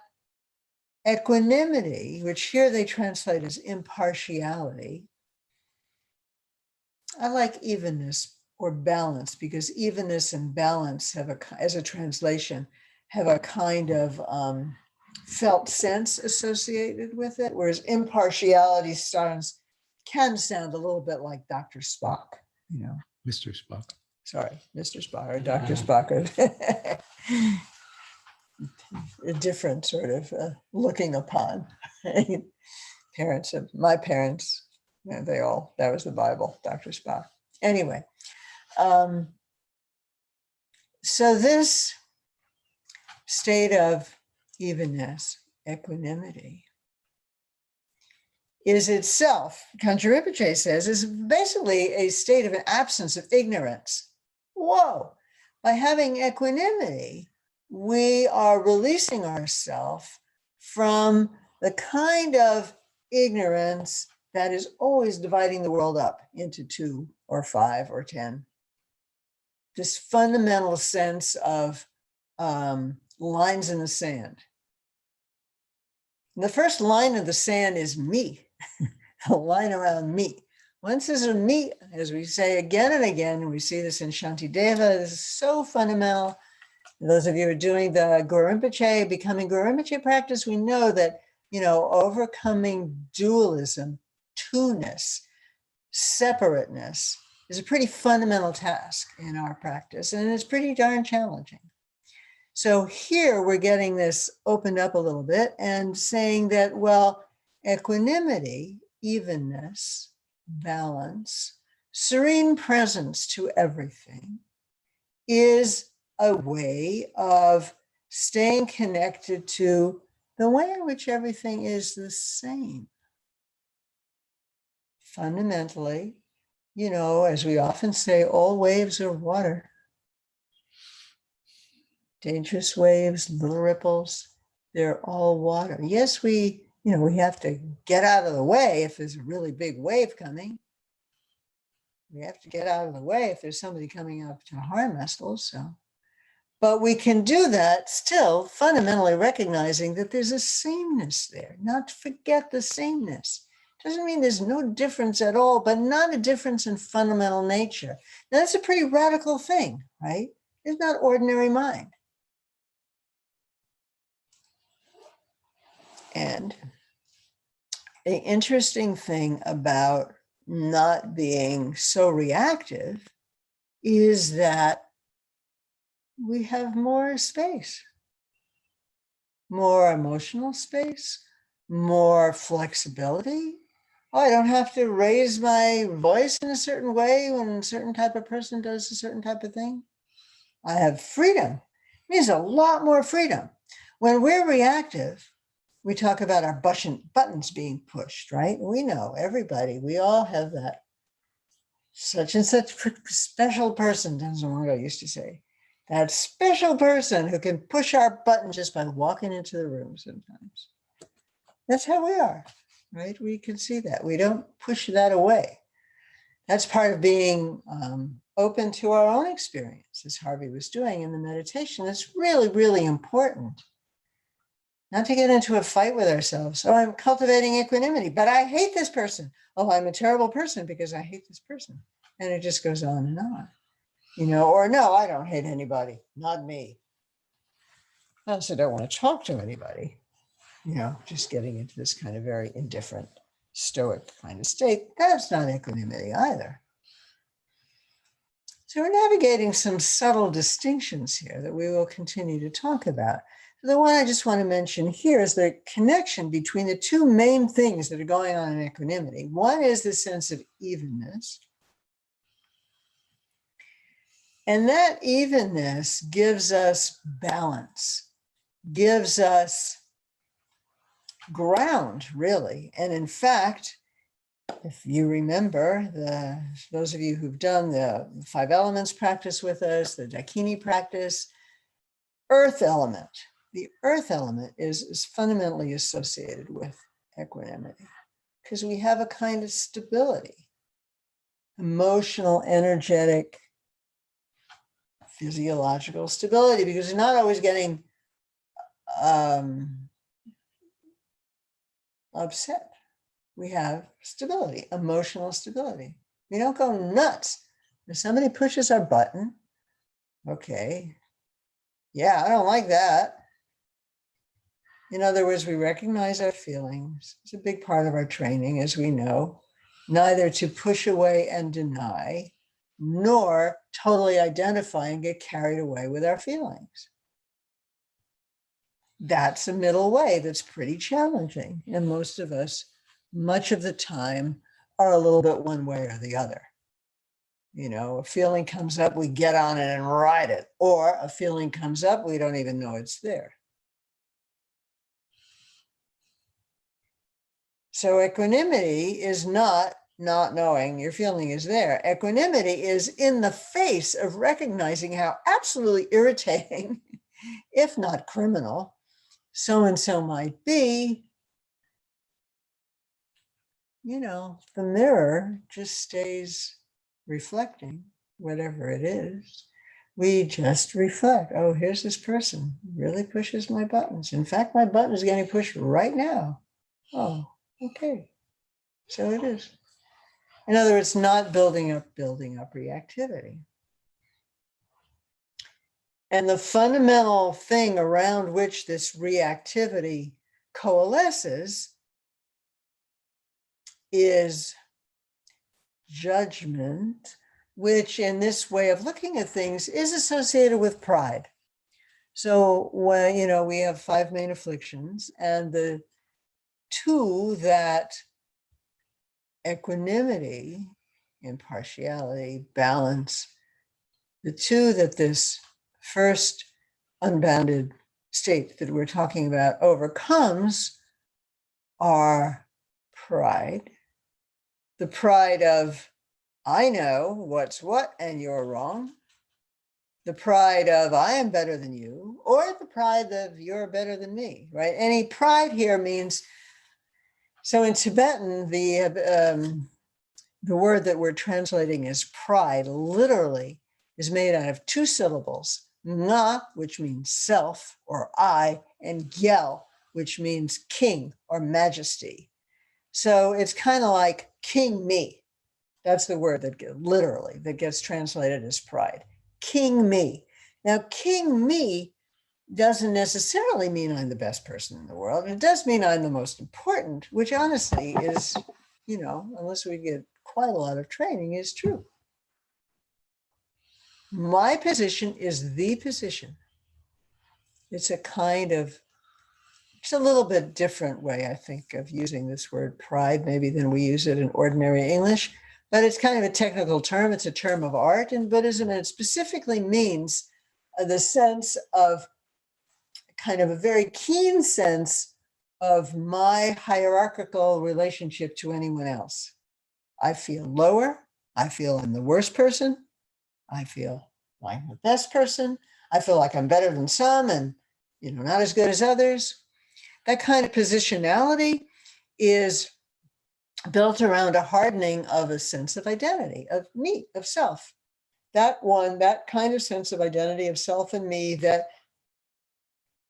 equanimity, which here they translate as impartiality, I like evenness or balance, because evenness and balance have as a translation, have a kind of felt sense associated with it, whereas impartiality can sound a little bit like Dr. Spock, you know. Mr. Spock. Sorry, Mr. Spock or Dr. Spock. A different sort of looking upon. Parents of my parents, you know, that was the Bible, Dr. Spock. Anyway, so this state of evenness, equanimity, is itself, Kangyur Rinpoche says, is basically a state of an absence of ignorance. Whoa! By having equanimity, we are releasing ourselves from the kind of ignorance that is always dividing the world up into 2 or 5 or 10. This fundamental sense of lines in the sand. And the first line of the sand is me, the line around me. Once there's a me, as we say again and again, and we see this in Shantideva, this is so fundamental. Those of you who are doing the Guru Rinpoche, becoming Guru Rinpoche practice, we know that, you know, overcoming dualism, two-ness, separateness is a pretty fundamental task in our practice, and it's pretty darn challenging. So here we're getting this opened up a little bit and saying that, well, equanimity, evenness, balance, serene presence to everything is a way of staying connected to the way in which everything is the same. Fundamentally, you know, as we often say, all waves are water. Dangerous waves, little ripples, they're all water. Yes, we have to get out of the way if there's a really big wave coming. We have to get out of the way if there's somebody coming up to harm us also. But we can do that still fundamentally recognizing that there's a sameness there, not to forget the sameness. Doesn't mean there's no difference at all, but not a difference in fundamental nature. Now, that's a pretty radical thing, right? It's not ordinary mind. And the interesting thing about not being so reactive is that we have more space, more emotional space, more flexibility. Oh, I don't have to raise my voice in a certain way when a certain type of person does a certain type of thing. I have freedom. It means a lot more freedom. When we're reactive, we talk about our buttons being pushed, right? We know, everybody, we all have that. Such and such special person, Tanzango used to say. That special person who can push our button just by walking into the room sometimes. That's how we are, right? We can see that. We don't push that away. That's part of being open to our own experience, as Harvey was doing in the meditation. It's really, really important. Not to get into a fight with ourselves. Oh, I'm cultivating equanimity, but I hate this person. Oh, I'm a terrible person because I hate this person. And it just goes on and on. or no, I don't hate anybody, not me. I also don't want to talk to anybody, just getting into this kind of very indifferent, stoic kind of state. That's not equanimity either. So we're navigating some subtle distinctions here that we will continue to talk about. The one I just want to mention here is the connection between the two main things that are going on in equanimity. One is the sense of evenness. And that evenness gives us balance, gives us ground, really. And in fact, if you remember, those of you who've done the 5 elements practice with us, the Dakini practice, earth element. The earth element is fundamentally associated with equanimity because we have a kind of stability, emotional, energetic, physiological stability, because we're not always getting upset. We have stability, emotional stability. We don't go nuts. If somebody pushes our button, okay, yeah, I don't like that. In other words, we recognize our feelings. It's a big part of our training, as we know, neither to push away and deny, nor totally identify and get carried away with our feelings. That's a middle way that's pretty challenging. And most of us, much of the time, are a little bit one way or the other. A feeling comes up, we get on it and ride it. Or a feeling comes up, we don't even know it's there. So equanimity is not knowing your feeling is there. Equanimity is in the face of recognizing how absolutely irritating, if not criminal, so-and-so might be. The mirror just stays reflecting whatever it is. We just reflect. Oh, here's this person, really pushes my buttons. In fact, my button is getting pushed right now. Oh, okay. So it is. In other words, not building up reactivity. And the fundamental thing around which this reactivity coalesces is judgment, which in this way of looking at things is associated with pride. So when, we have 5 main afflictions, and the 2 that equanimity, impartiality, balance, the 2 that this first unbounded state that we're talking about overcomes are pride, the pride of, I know what's what and you're wrong, the pride of, I am better than you, or the pride of, you're better than me, right? Any pride here means, so in Tibetan, the word that we're translating as pride literally is made out of 2 syllables, nga, which means self or I, and gyel, which means king or majesty. So it's kind of like king me. That's the word that gets translated as pride. King me. Now, king me doesn't necessarily mean I'm the best person in the world. It does mean I'm the most important, which honestly is, unless we get quite a lot of training, is true. My position is the position. It's a little bit different way, I think, of using this word pride, maybe than we use it in ordinary English, but it's kind of a technical term. It's a term of art in Buddhism, and it specifically means the sense of kind of a very keen sense of my hierarchical relationship to anyone else. I feel lower. I feel I'm the worst person. I feel like I'm the best person. I feel like I'm better than some and, not as good as others. That kind of positionality is built around a hardening of a sense of identity, of me, of self. That kind of sense of identity of self and me that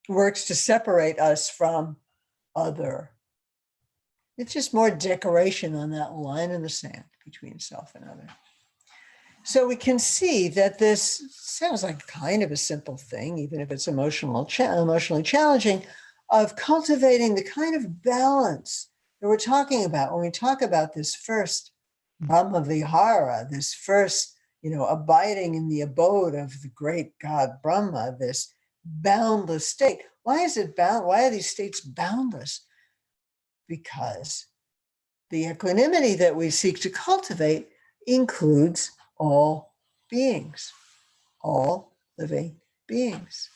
works to separate us from other. It's just more decoration on that line in the sand between self and other. So we can see that this sounds like kind of a simple thing, even if it's emotionally challenging, of cultivating the kind of balance that we're talking about when we talk about this first Brahma Vihara, this first, abiding in the abode of the great God Brahma, this boundless state. Why is it bound? Why are these states boundless? Because the equanimity that we seek to cultivate includes all beings, all living beings,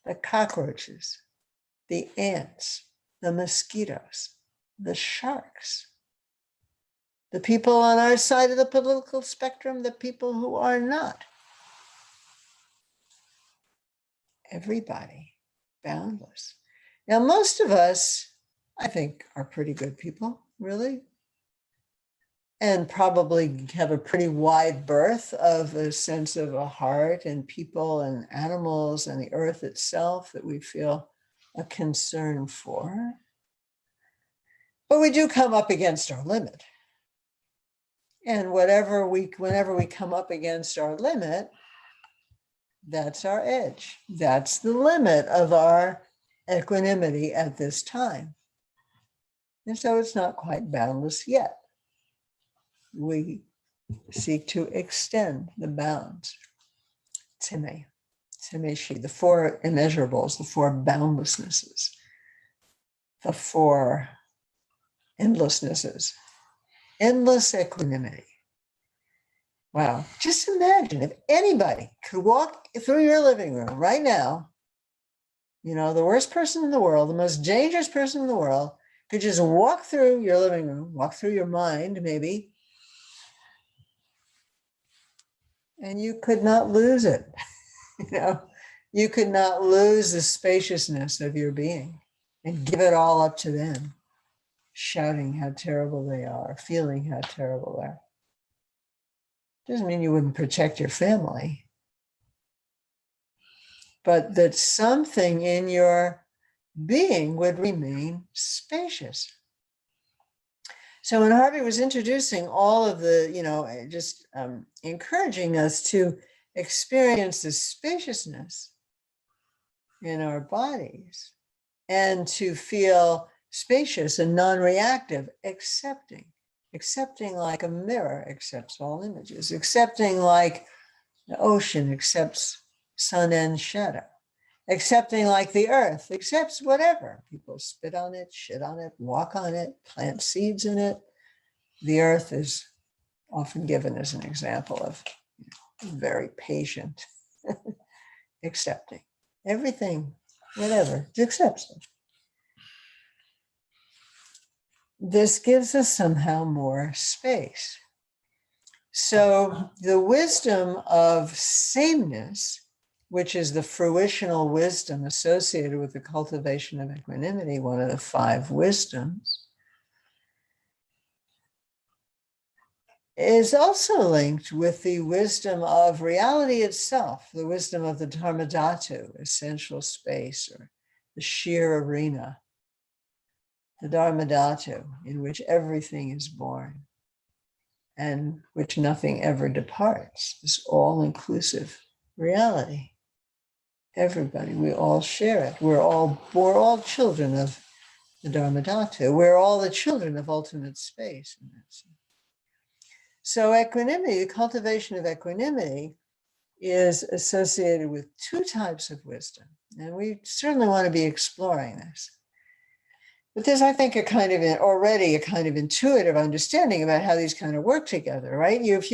the cockroaches, the ants, the mosquitoes, the sharks, the people on our side of the political spectrum, the people who are not. Everybody, boundless. Now, most of us, I think, are pretty good people, really, and probably have a pretty wide berth of a sense of a heart and people and animals and the earth itself that we feel a concern for. But we do come up against our limit. And whenever we come up against our limit, that's our edge. That's the limit of our equanimity at this time. And so it's not quite boundless yet. We seek to extend the bounds. Time, Tameshi, the four immeasurables, the four boundlessnesses, the four endlessnesses, endless equanimity. Wow. Just imagine if anybody could walk through your living room right now, the worst person in the world, the most dangerous person in the world, could just walk through your living room, walk through your mind, maybe, and you could not lose it. You could not lose the spaciousness of your being and give it all up to them, shouting how terrible they are, feeling how terrible they are. Doesn't mean you wouldn't protect your family, but that something in your being would remain spacious. So when Harvey was introducing all of the, just encouraging us to experience the spaciousness in our bodies and to feel spacious and non-reactive, accepting like a mirror accepts all images, accepting like the ocean accepts sun and shadow, accepting like the earth accepts whatever. People spit on it, shit on it, walk on it, plant seeds in it. The earth is often given as an example of very patient, accepting everything, whatever, it accepts it. This gives us somehow more space. So the wisdom of sameness, which is the fruitional wisdom associated with the cultivation of equanimity, one of the five wisdoms, is also linked with the wisdom of reality itself, the wisdom of the Dharmadhatu, essential space, or the sheer arena, the Dharmadhatu, in which everything is born and which nothing ever departs, this all-inclusive reality. Everybody, we all share it. We're all children of the Dharmadhatu. We're all the children of ultimate space in that sense. So equanimity, the cultivation of equanimity, is associated with two types of wisdom. And we certainly want to be exploring this. But there's, I think, already a kind of intuitive understanding about how these kind of work together, right? If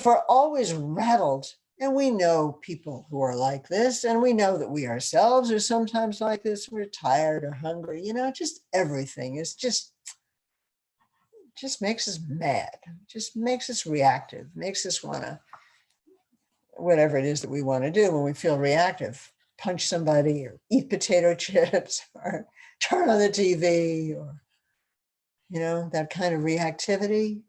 we're always rattled, and we know people who are like this, and we know that we ourselves are sometimes like this, we're tired or hungry, just everything is just makes us mad, just makes us reactive, makes us want to, whatever it is that we want to do when we feel reactive, punch somebody or eat potato chips or turn on the TV or, that kind of reactivity.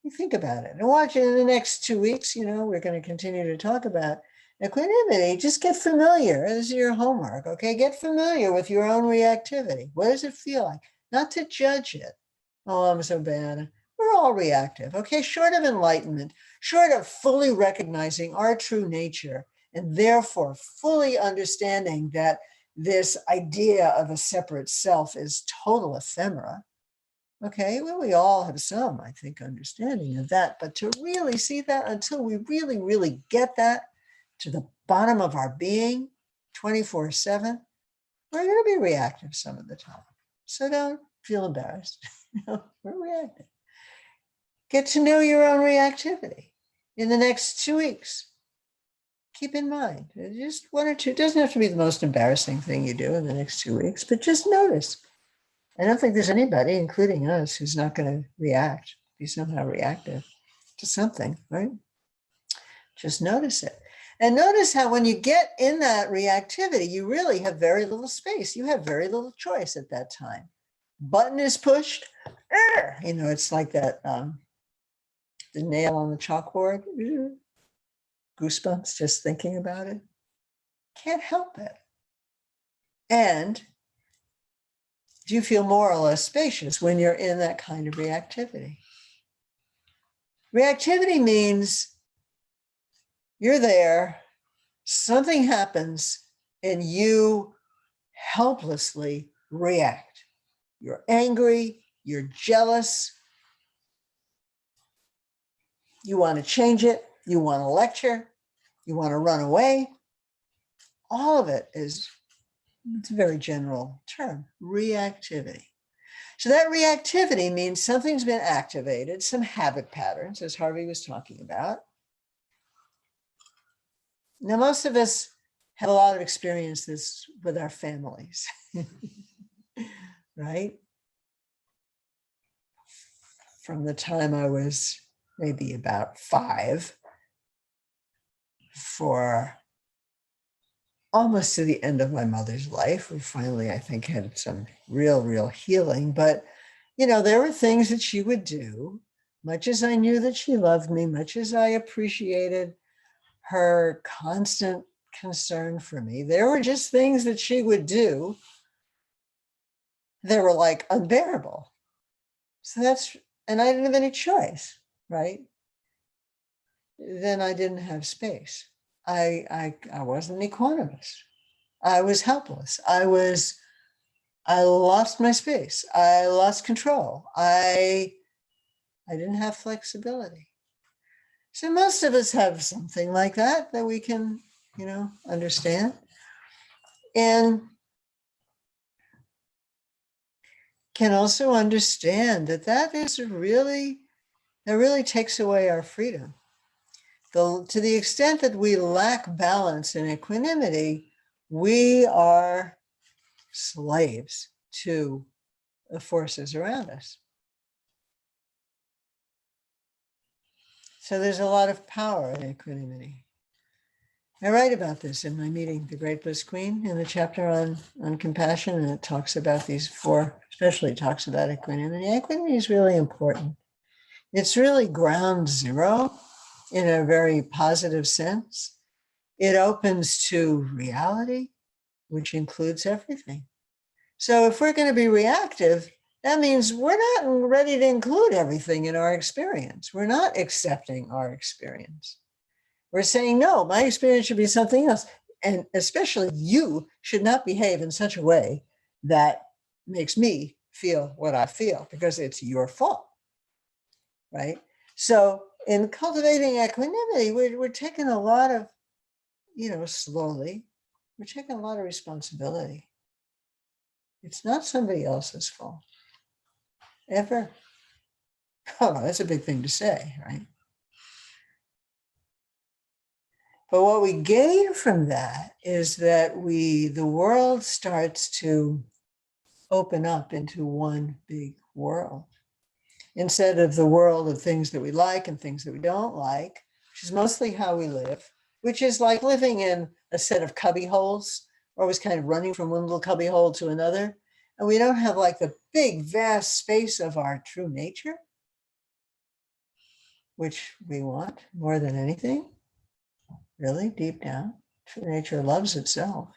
You think about it and watch it in the next 2 weeks. We're going to continue to talk about equanimity. Just get familiar. This is your homework. Okay. Get familiar with your own reactivity. What does it feel like? Not to judge it. Oh, I'm so bad. We're all reactive. Okay. Short of enlightenment, short of fully recognizing our true nature and therefore fully understanding that this idea of a separate self is total ephemera. Okay, well, we all have some, I think, understanding of that, but to really see that, until we really, really get that to the bottom of our being 24/7, we're going to be reactive some of the time. So don't feel embarrassed. We're reactive. Get to know your own reactivity in the next 2 weeks. Keep in mind, just one or two, it doesn't have to be the most embarrassing thing you do in the next 2 weeks, but just notice. I don't think there's anybody, including us, who's not going to react, be somehow reactive to something, right? Just notice it. And notice how when you get in that reactivity, you really have very little space. You have very little choice at that time. Button is pushed. It's like that, the nail on the chalkboard. Goosebumps just thinking about it. Can't help it. And do you feel more or less spacious when you're in that kind of reactivity? Reactivity means you're there, something happens, and you helplessly react. You're angry, you're jealous, you want to change it, you want to lecture, you want to run away. All of it is, it's a very general term, reactivity. So that reactivity means something's been activated, some habit patterns, as Harvey was talking about. Now, most of us have a lot of experiences with our families, right? From the time I was maybe about 5 for almost to the end of my mother's life. We finally, I think, had some real healing. But, there were things that she would do, much as I knew that she loved me, much as I appreciated her constant concern for me. There were just things that she would do that were like unbearable. So and I didn't have any choice, right? Then I didn't have space. I wasn't equanimous. I was helpless. I lost my space. I lost control. I didn't have flexibility. So most of us have something like that we can, understand. And can also understand that really takes away our freedom. To the extent that we lack balance and equanimity, we are slaves to the forces around us. So there's a lot of power in equanimity. I write about this in my Meeting the Great Bliss Queen, in the chapter on compassion, and it talks about these 4, especially talks about equanimity. Equanimity is really important. It's really ground zero in a very positive sense. It opens to reality, which includes everything. So if we're going to be reactive, that means we're not ready to include everything in our experience. We're not accepting our experience. We're saying, no, my experience should be something else. And especially you should not behave in such a way that makes me feel what I feel, because it's your fault, right? So in cultivating equanimity, we're taking a lot of, slowly, we're taking a lot of responsibility. It's not somebody else's fault, ever. Oh, that's a big thing to say, right? But what we gain from that is that the world starts to open up into one big world. Instead of the world of things that we like and things that we don't like, which is mostly how we live, which is like living in a set of cubby holes, always kind of running from one little cubby hole to another. And we don't have like the big, vast space of our true nature, which we want more than anything, really deep down. True nature loves itself,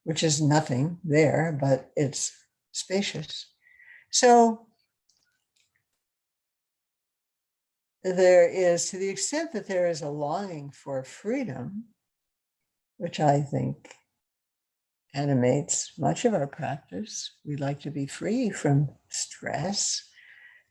which is nothing there, but it's spacious. So there is, to the extent that there is a longing for freedom, which I think animates much of our practice. We'd like to be free from stress,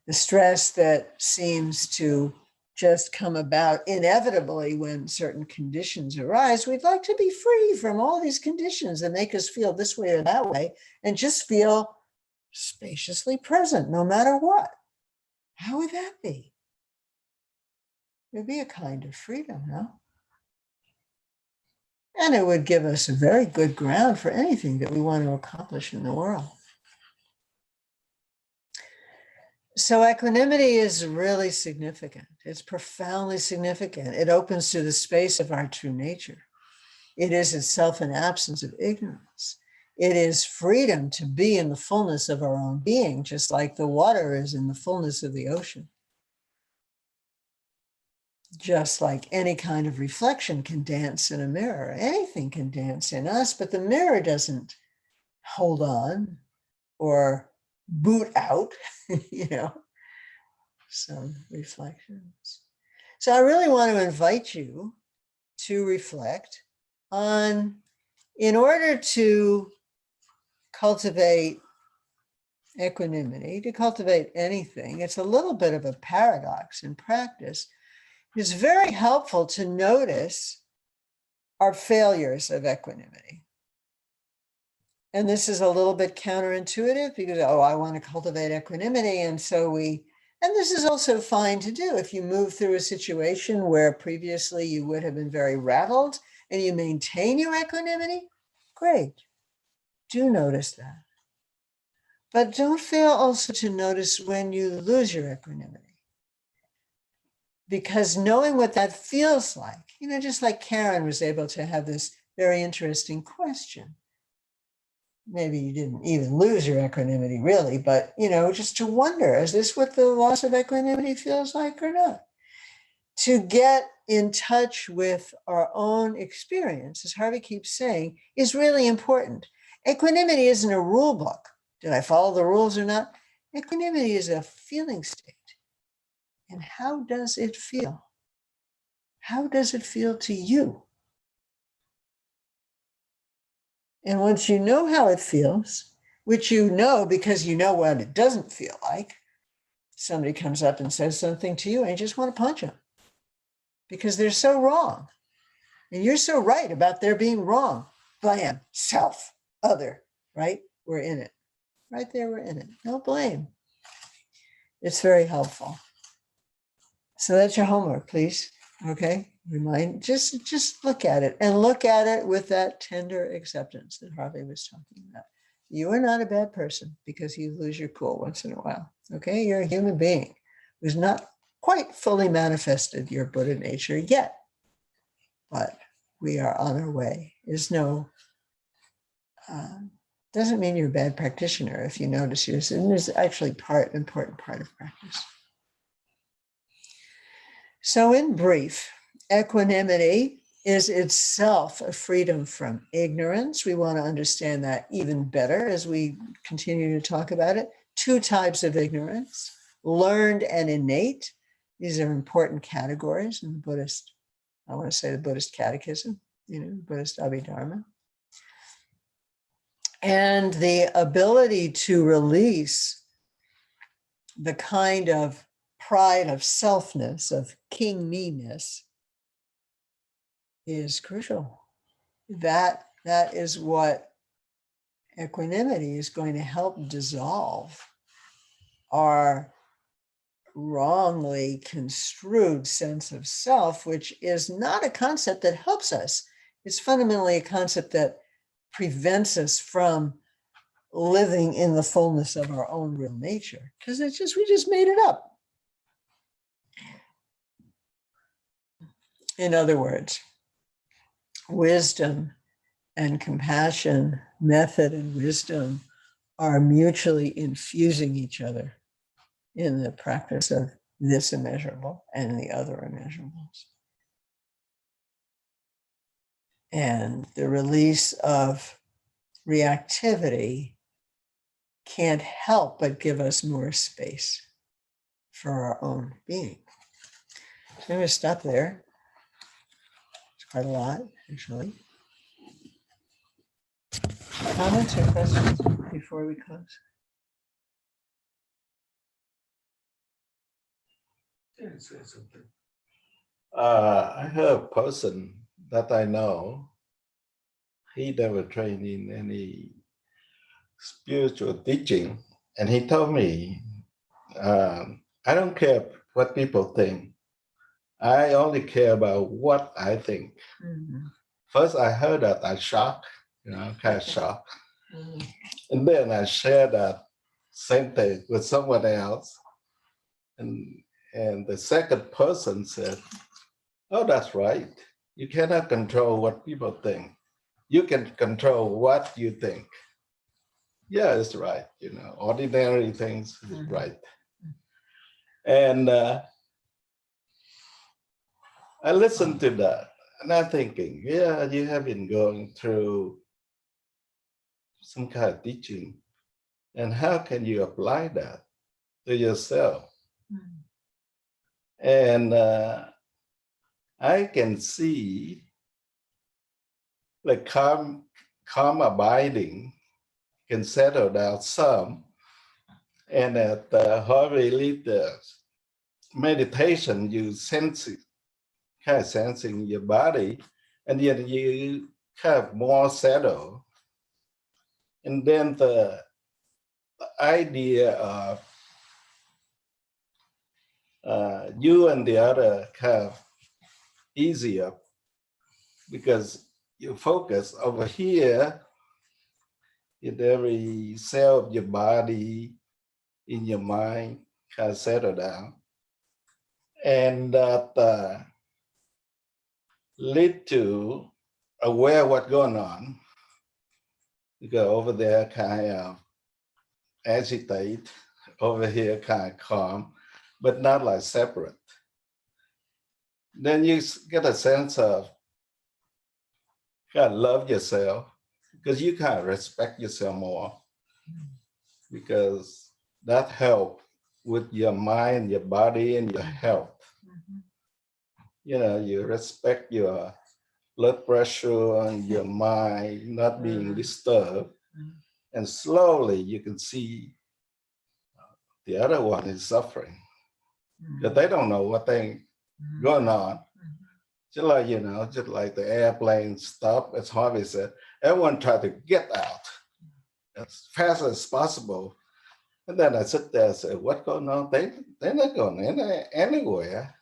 the stress that seems to just come about inevitably when certain conditions arise. We'd like to be free from all these conditions that make us feel this way or that way and just feel spaciously present no matter what. How would that be? It would be a kind of freedom, no? And it would give us a very good ground for anything that we want to accomplish in the world. So equanimity is really significant. It's profoundly significant. It opens to the space of our true nature. It is itself an absence of ignorance. It is freedom to be in the fullness of our own being, just like the water is in the fullness of the ocean. Just like any kind of reflection can dance in a mirror, anything can dance in us, but the mirror doesn't hold on or boot out, some reflections. So I really want to invite you to reflect on, in order to cultivate equanimity, to cultivate anything, it's a little bit of a paradox in practice. It's very helpful to notice our failures of equanimity. And this is a little bit counterintuitive because, I want to cultivate equanimity. And this is also fine to do. If you move through a situation where previously you would have been very rattled and you maintain your equanimity, great. Do notice that. But don't fail also to notice when you lose your equanimity. Because knowing what that feels like, just like Karen was able to have this very interesting question. Maybe you didn't even lose your equanimity really, but, just to wonder, is this what the loss of equanimity feels like or not? To get in touch with our own experience, as Harvey keeps saying, is really important. Equanimity isn't a rule book. Did I follow the rules or not? Equanimity is a feeling state. And how does it feel? How does it feel to you? And once you know how it feels, which you know because you know what it doesn't feel like, somebody comes up and says something to you and you just want to punch them because they're so wrong. And you're so right about their being wrong. Blam, self, other, right? We're in it. Right there, we're in it. No blame. It's very helpful. So that's your homework, please. Okay? Just look at it and look at it with that tender acceptance that Harvey was talking about. You are not a bad person because you lose your cool once in a while. Okay? You're a human being who's not quite fully manifested your Buddha nature yet. But we are on our way. Doesn't mean you're a bad practitioner if you notice yours. And it's actually important part of practice. So in brief, equanimity is itself a freedom from ignorance. We want to understand that even better as we continue to talk about it. Two types of ignorance, learned and innate. These are important categories in the Buddhist, I want to say the Buddhist catechism, Buddhist Abhidharma. And the ability to release the kind of pride of selfness, of king me-ness, is crucial. That is what equanimity is going to help dissolve our wrongly construed sense of self, which is not a concept that helps us. It's fundamentally a concept that prevents us from living in the fullness of our own real nature, because we just made it up. In other words, wisdom and compassion, method and wisdom are mutually infusing each other in the practice of this immeasurable and the other immeasurables. And the release of reactivity can't help but give us more space for our own being. I'm going to stop there. It's quite a lot, actually. Comments or questions before we close? I heard a person that I know, he never trained in any spiritual teaching. And he told me, I don't care what people think. I only care about what I think. Mhm. First, I heard that, I shocked, kind of shocked. Mhm. And then I shared that same thing with someone else. And the second person said, oh, that's right. You cannot control what people think. You can control what you think. Yeah, it's right. Ordinary things is Mhm. right. And I listened to that and I'm thinking, yeah, you have been going through some kind of teaching. And how can you apply that to yourself? Mhm. And I can see the calm abiding can settle down some. And at the Harvey leaders meditation, you sense it, kind of sensing your body, and then you kind of more settled. And then the idea of you and the other kind of easier because you focus over here in every cell of your body, in your mind, kind of settle down. And that lead to aware what's going on. You go over there kind of agitate, over here kind of calm, but not like separate. Then you get a sense of kind of love yourself because you kind of respect yourself more because that help with your mind, your body, and your health. Mhm. You respect your blood pressure and your mind not being disturbed. Mhm. And slowly you can see the other one is suffering because they don't know what they Mhm. going on. Mhm. Just like the airplane stop, as Harvey said, everyone tried to get out as fast as possible. And then I sit there and say, what's going on? They're not going anywhere.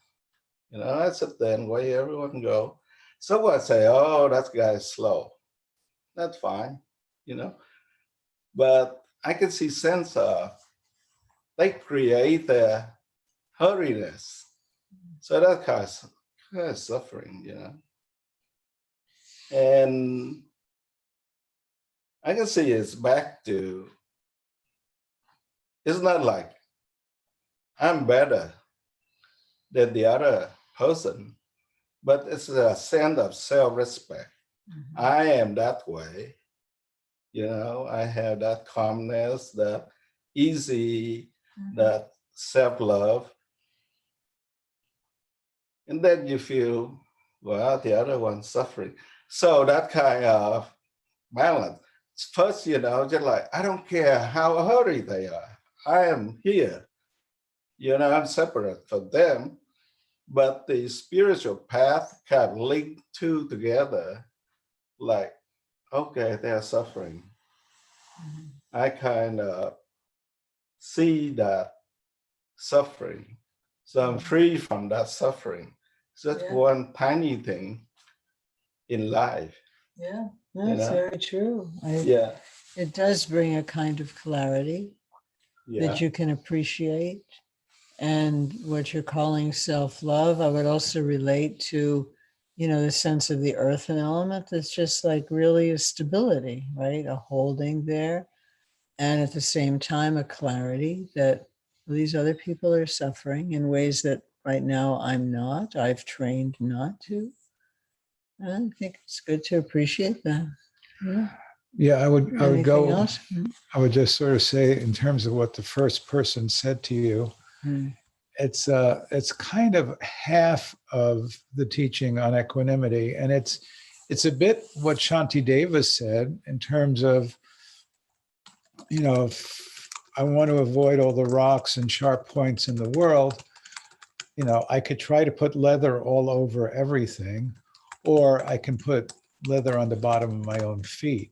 I sit there and wait everyone go. Someone say, oh, that guy's slow. That's fine, you know. But I can see sense of they create a hurriness. So that kind of suffering. And I can see it's back to, it's not like I'm better than the other person, but it's a sense of self-respect. Mhm. I am that way. I have that calmness, that easy, Mhm. that self-love. And then you feel, well, the other one's suffering. So that kind of balance. First, just like, I don't care how hurry they are. I am here. I'm separate from them. But the spiritual path can link two together. Like, okay, they're suffering. Mhm. I kind of see that suffering. So I'm free from that suffering. So that's Yeah. one tiny thing in life. Yeah, You that's know? very true. Yeah, It does bring a kind of clarity yeah, that you can appreciate. And what you're calling self-love, I would also relate to, the sense of the earthen element that's just like really a stability, right? A holding there. And at the same time, a clarity that these other people are suffering in ways that right now I'm not. I've trained not to. And I think it's good to appreciate that. Yeah. Yeah, I would Anything go, else? I would just sort of say in terms of what the first person said to you, Mm. it's kind of half of the teaching on equanimity, and it's a bit what Shanti Deva said in terms of, you know, if I want to avoid all the rocks and sharp points in the world, you know, I could try to put leather all over everything, or I can put leather on the bottom of my own feet.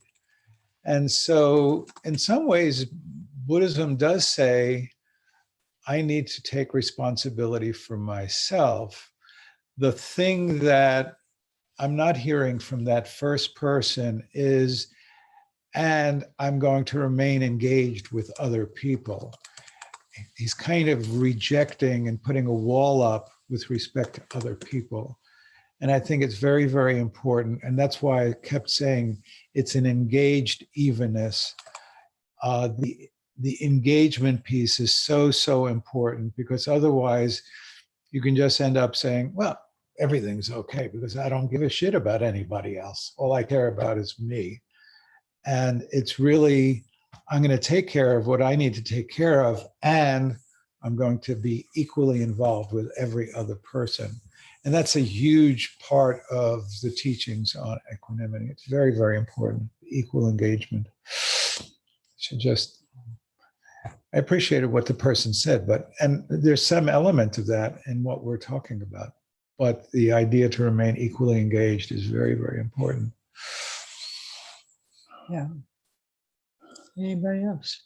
And so in some ways, Buddhism does say, I need to take responsibility for myself. The thing that I'm not hearing from that first person is, and I'm going to remain engaged with other people. He's kind of rejecting and putting a wall up with respect to other people. And I think it's very, very important. And that's why I kept saying it's an engaged evenness. The engagement piece is so, so important, because otherwise you can just end up saying, well, everything's okay because I don't give a shit about anybody else. All I care about is me. And it's really, I'm going to take care of what I need to take care of, and I'm going to be equally involved with every other person. And that's a huge part of the teachings on equanimity. It's very, very important, equal engagement. I appreciated what the person said, and there's some element of that in what we're talking about. But the idea to remain equally engaged is very, very important. Yeah. Anybody else?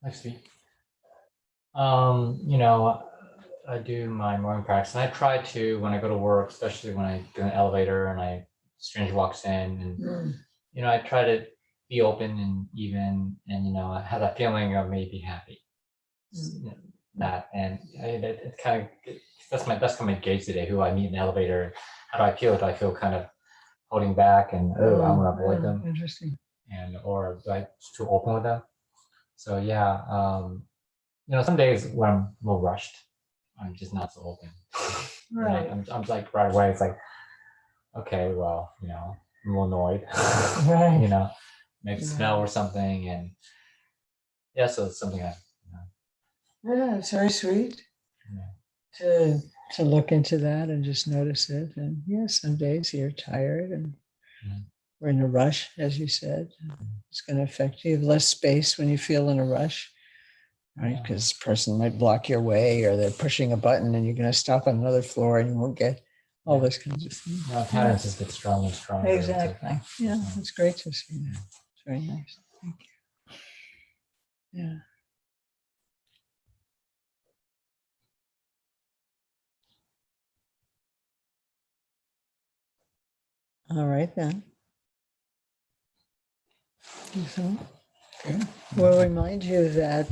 I see. I do my morning practice, and I try to, when I go to work, especially when I get in an elevator and a stranger walks in, and I try to be open and even, and I have that feeling of maybe happy. That, and it kind of, that's kind of my gauge today. Who I meet in the elevator, how do I feel? Do I feel kind of holding back and I want to avoid them? Interesting. Or do I too open with them? So yeah, some days when I'm a little rushed, I'm just not so open. Right. I'm like right away. It's like, okay, well, I'm a little annoyed. Right. Maybe smell or something, and yeah, so it's something Yeah, it's very sweet Yeah. to look into that and just notice it. And yeah, some days you're tired and we're in a rush, as you said. It's going to affect you. You have less space when you feel in a rush, right? Because this person might block your way, or they're pushing a button and you're going to stop on another floor and you won't get all those kinds of things. Patterns just get stronger and stronger. Exactly. Yeah, it's great to see that. It's very nice. Thank you. Yeah. All right then. So, we'll remind you that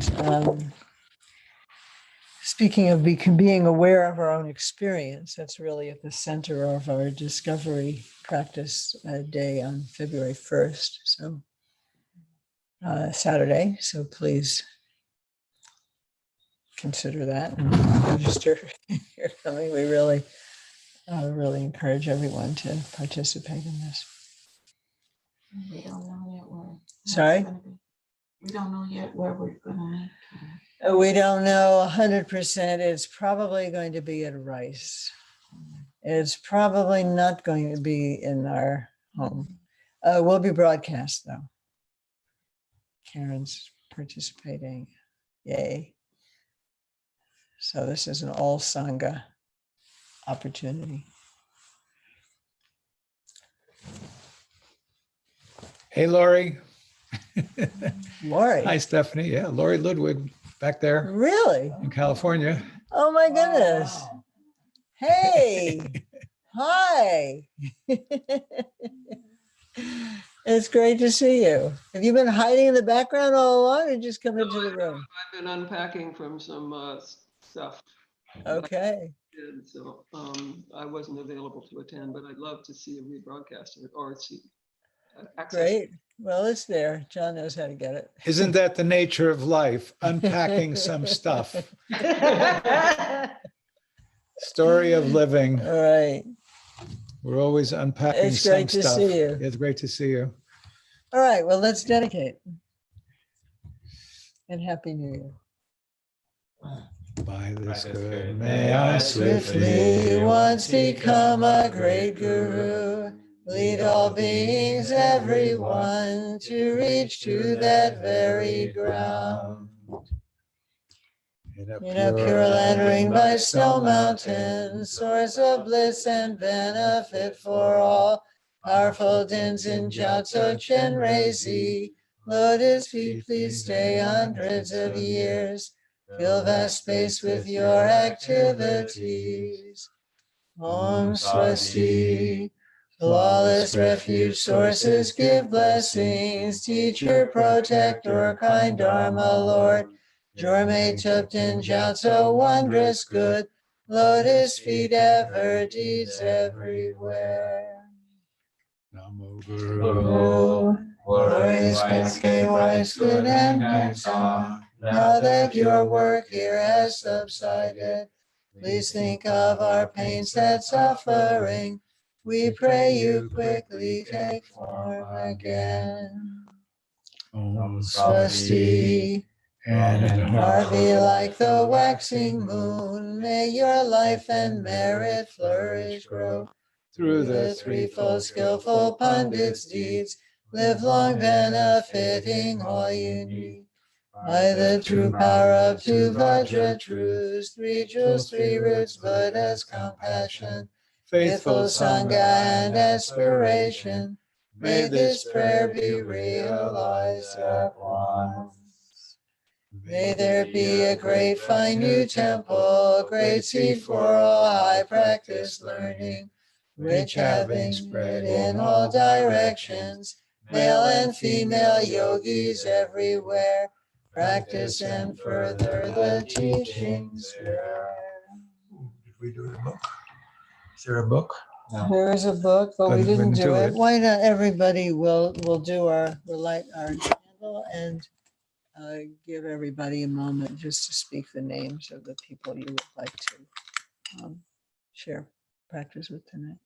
speaking of being aware of our own experience, that's really at the center of our discovery practice day on February 1st. So Saturday. So please consider that and register if you're coming. We really encourage everyone to participate in this. We don't know yet where. Sorry? We don't know yet where we're gonna meet. We don't know 100%. It's probably going to be at Rice. It's probably not going to be in our home. We'll be broadcast though. Karen's participating. Yay. So this is an all Sangha opportunity. Hey, Lori. Lori. Hi, Stephanie. Yeah, Lori Ludwig back there Really? in California. Oh my goodness. Wow. Hey. Hi. It's great to see you. Have you been hiding in the background all along or just come into the room? I've been unpacking from some stuff. Okay. And so I wasn't available to attend, but I'd love to see a rebroadcast or see access. Great. Well, it's there. John knows how to get it. Isn't that the nature of life? Unpacking some stuff. Story of living. All right. We're always unpacking It's some great to stuff. see you. It's great to see you. All right, well, let's dedicate. And Happy New Year. By this this good good may I Swiftly swiftly once become a great guru, lead all beings, everyone, to reach to that very ground. in In a pure land ringed by snow mountains, source of bliss and benefit for all, powerful Tenzin Gyatso Chenrezig, lotus feet, please stay hundreds of years. Fill vast space with your activities. Om Swasti. Flawless refuge sources give blessings. Teacher, protector, kind Dharma Lord. Jorme Tupten Gyatso, wondrous good. Lotus feet ever, deeds everywhere. Namo Guru. Guru, glorious Master, wise, good, and handsome. Now that your work here has subsided, please think of our pains and suffering. We pray you quickly take form again. Om Swasti. and Harvey, like the waxing moon, may your life and merit flourish, grow. through The threefold skillful pundits' deeds, live long benefiting all you need. By the true power of two Vajra truths, 3 jewels, 3 roots, Buddha's compassion, faithful Sangha and aspiration, may this prayer be realized at once. May there be a great fine new temple, a great seed for all high practice learning, which having spread in all directions, male and female yogis everywhere, practice and further the teachings there. Did we do the book? Is there a book? There is a book, but we But we didn't didn't do do it. it. Why not everybody will light our candle and give everybody a moment just to speak the names of the people you would like to share practice with tonight.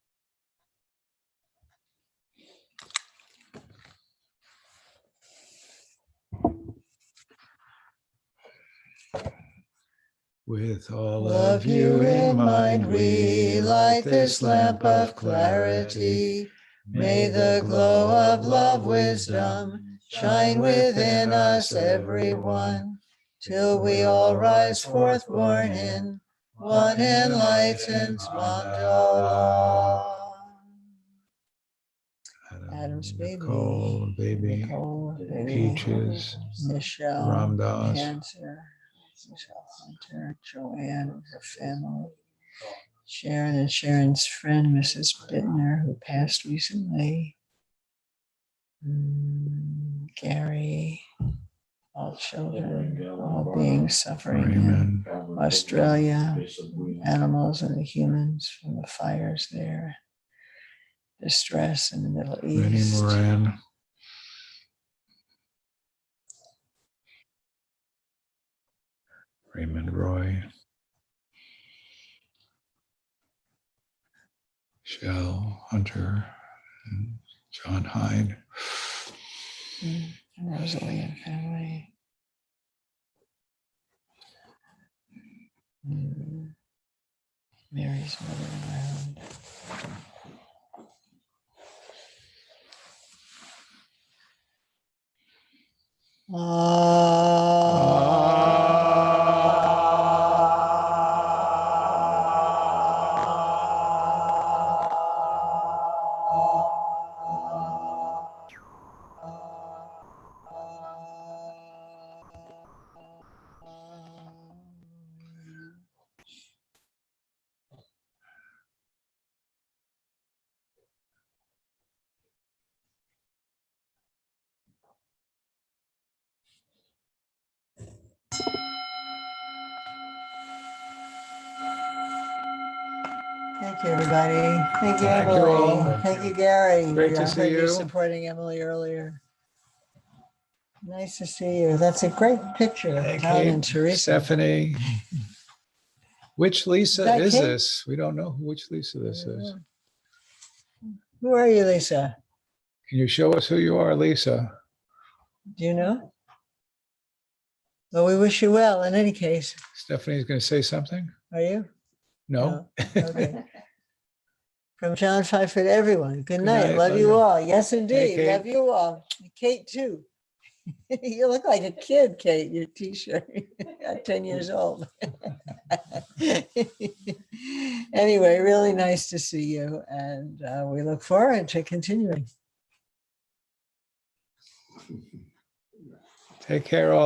With all Of you in mind, we light this lamp of clarity. May the glow of love, wisdom shine within us, everyone, till we all rise forth born in one enlightened mandala. Adam's baby, Nicole, baby, Nicole, baby, Peaches, Michelle, Ramdas, Cancer, Michelle Hunter, Joanne and her family, Sharon and Sharon's friend, Mrs. Bittner, who passed recently, Gary, all children, all beings suffering in Raymond, Australia, animals and the humans from the fires there, distress in the Middle Rennie East. Moran, Raymond Roy, Shell Hunter, and John Hyde. Rosalie and family. Mary's mother around. Thank you, everybody. Thank you, Thank you Emily. all. Thank you, Gary. Great to I see heard you. supporting Emily earlier. Nice to see you. That's a great picture Hey, of Tom Kate, and Teresa. Stephanie. Which Lisa that is Kate? this? We don't know which Lisa this is. Who are you, Lisa? Can you show us who you are, Lisa? Do you know? Well, we wish you well in any case. Stephanie's going to say something? Are you? No? Okay. From John Pfeiffer to everyone. Good night. night, Love love you you. all. Yes, indeed. Kate. Love you all. Kate, too. You look like a kid, Kate, your t-shirt. At 10 years old. Anyway, really nice to see you. And we look forward to continuing. Take care, all.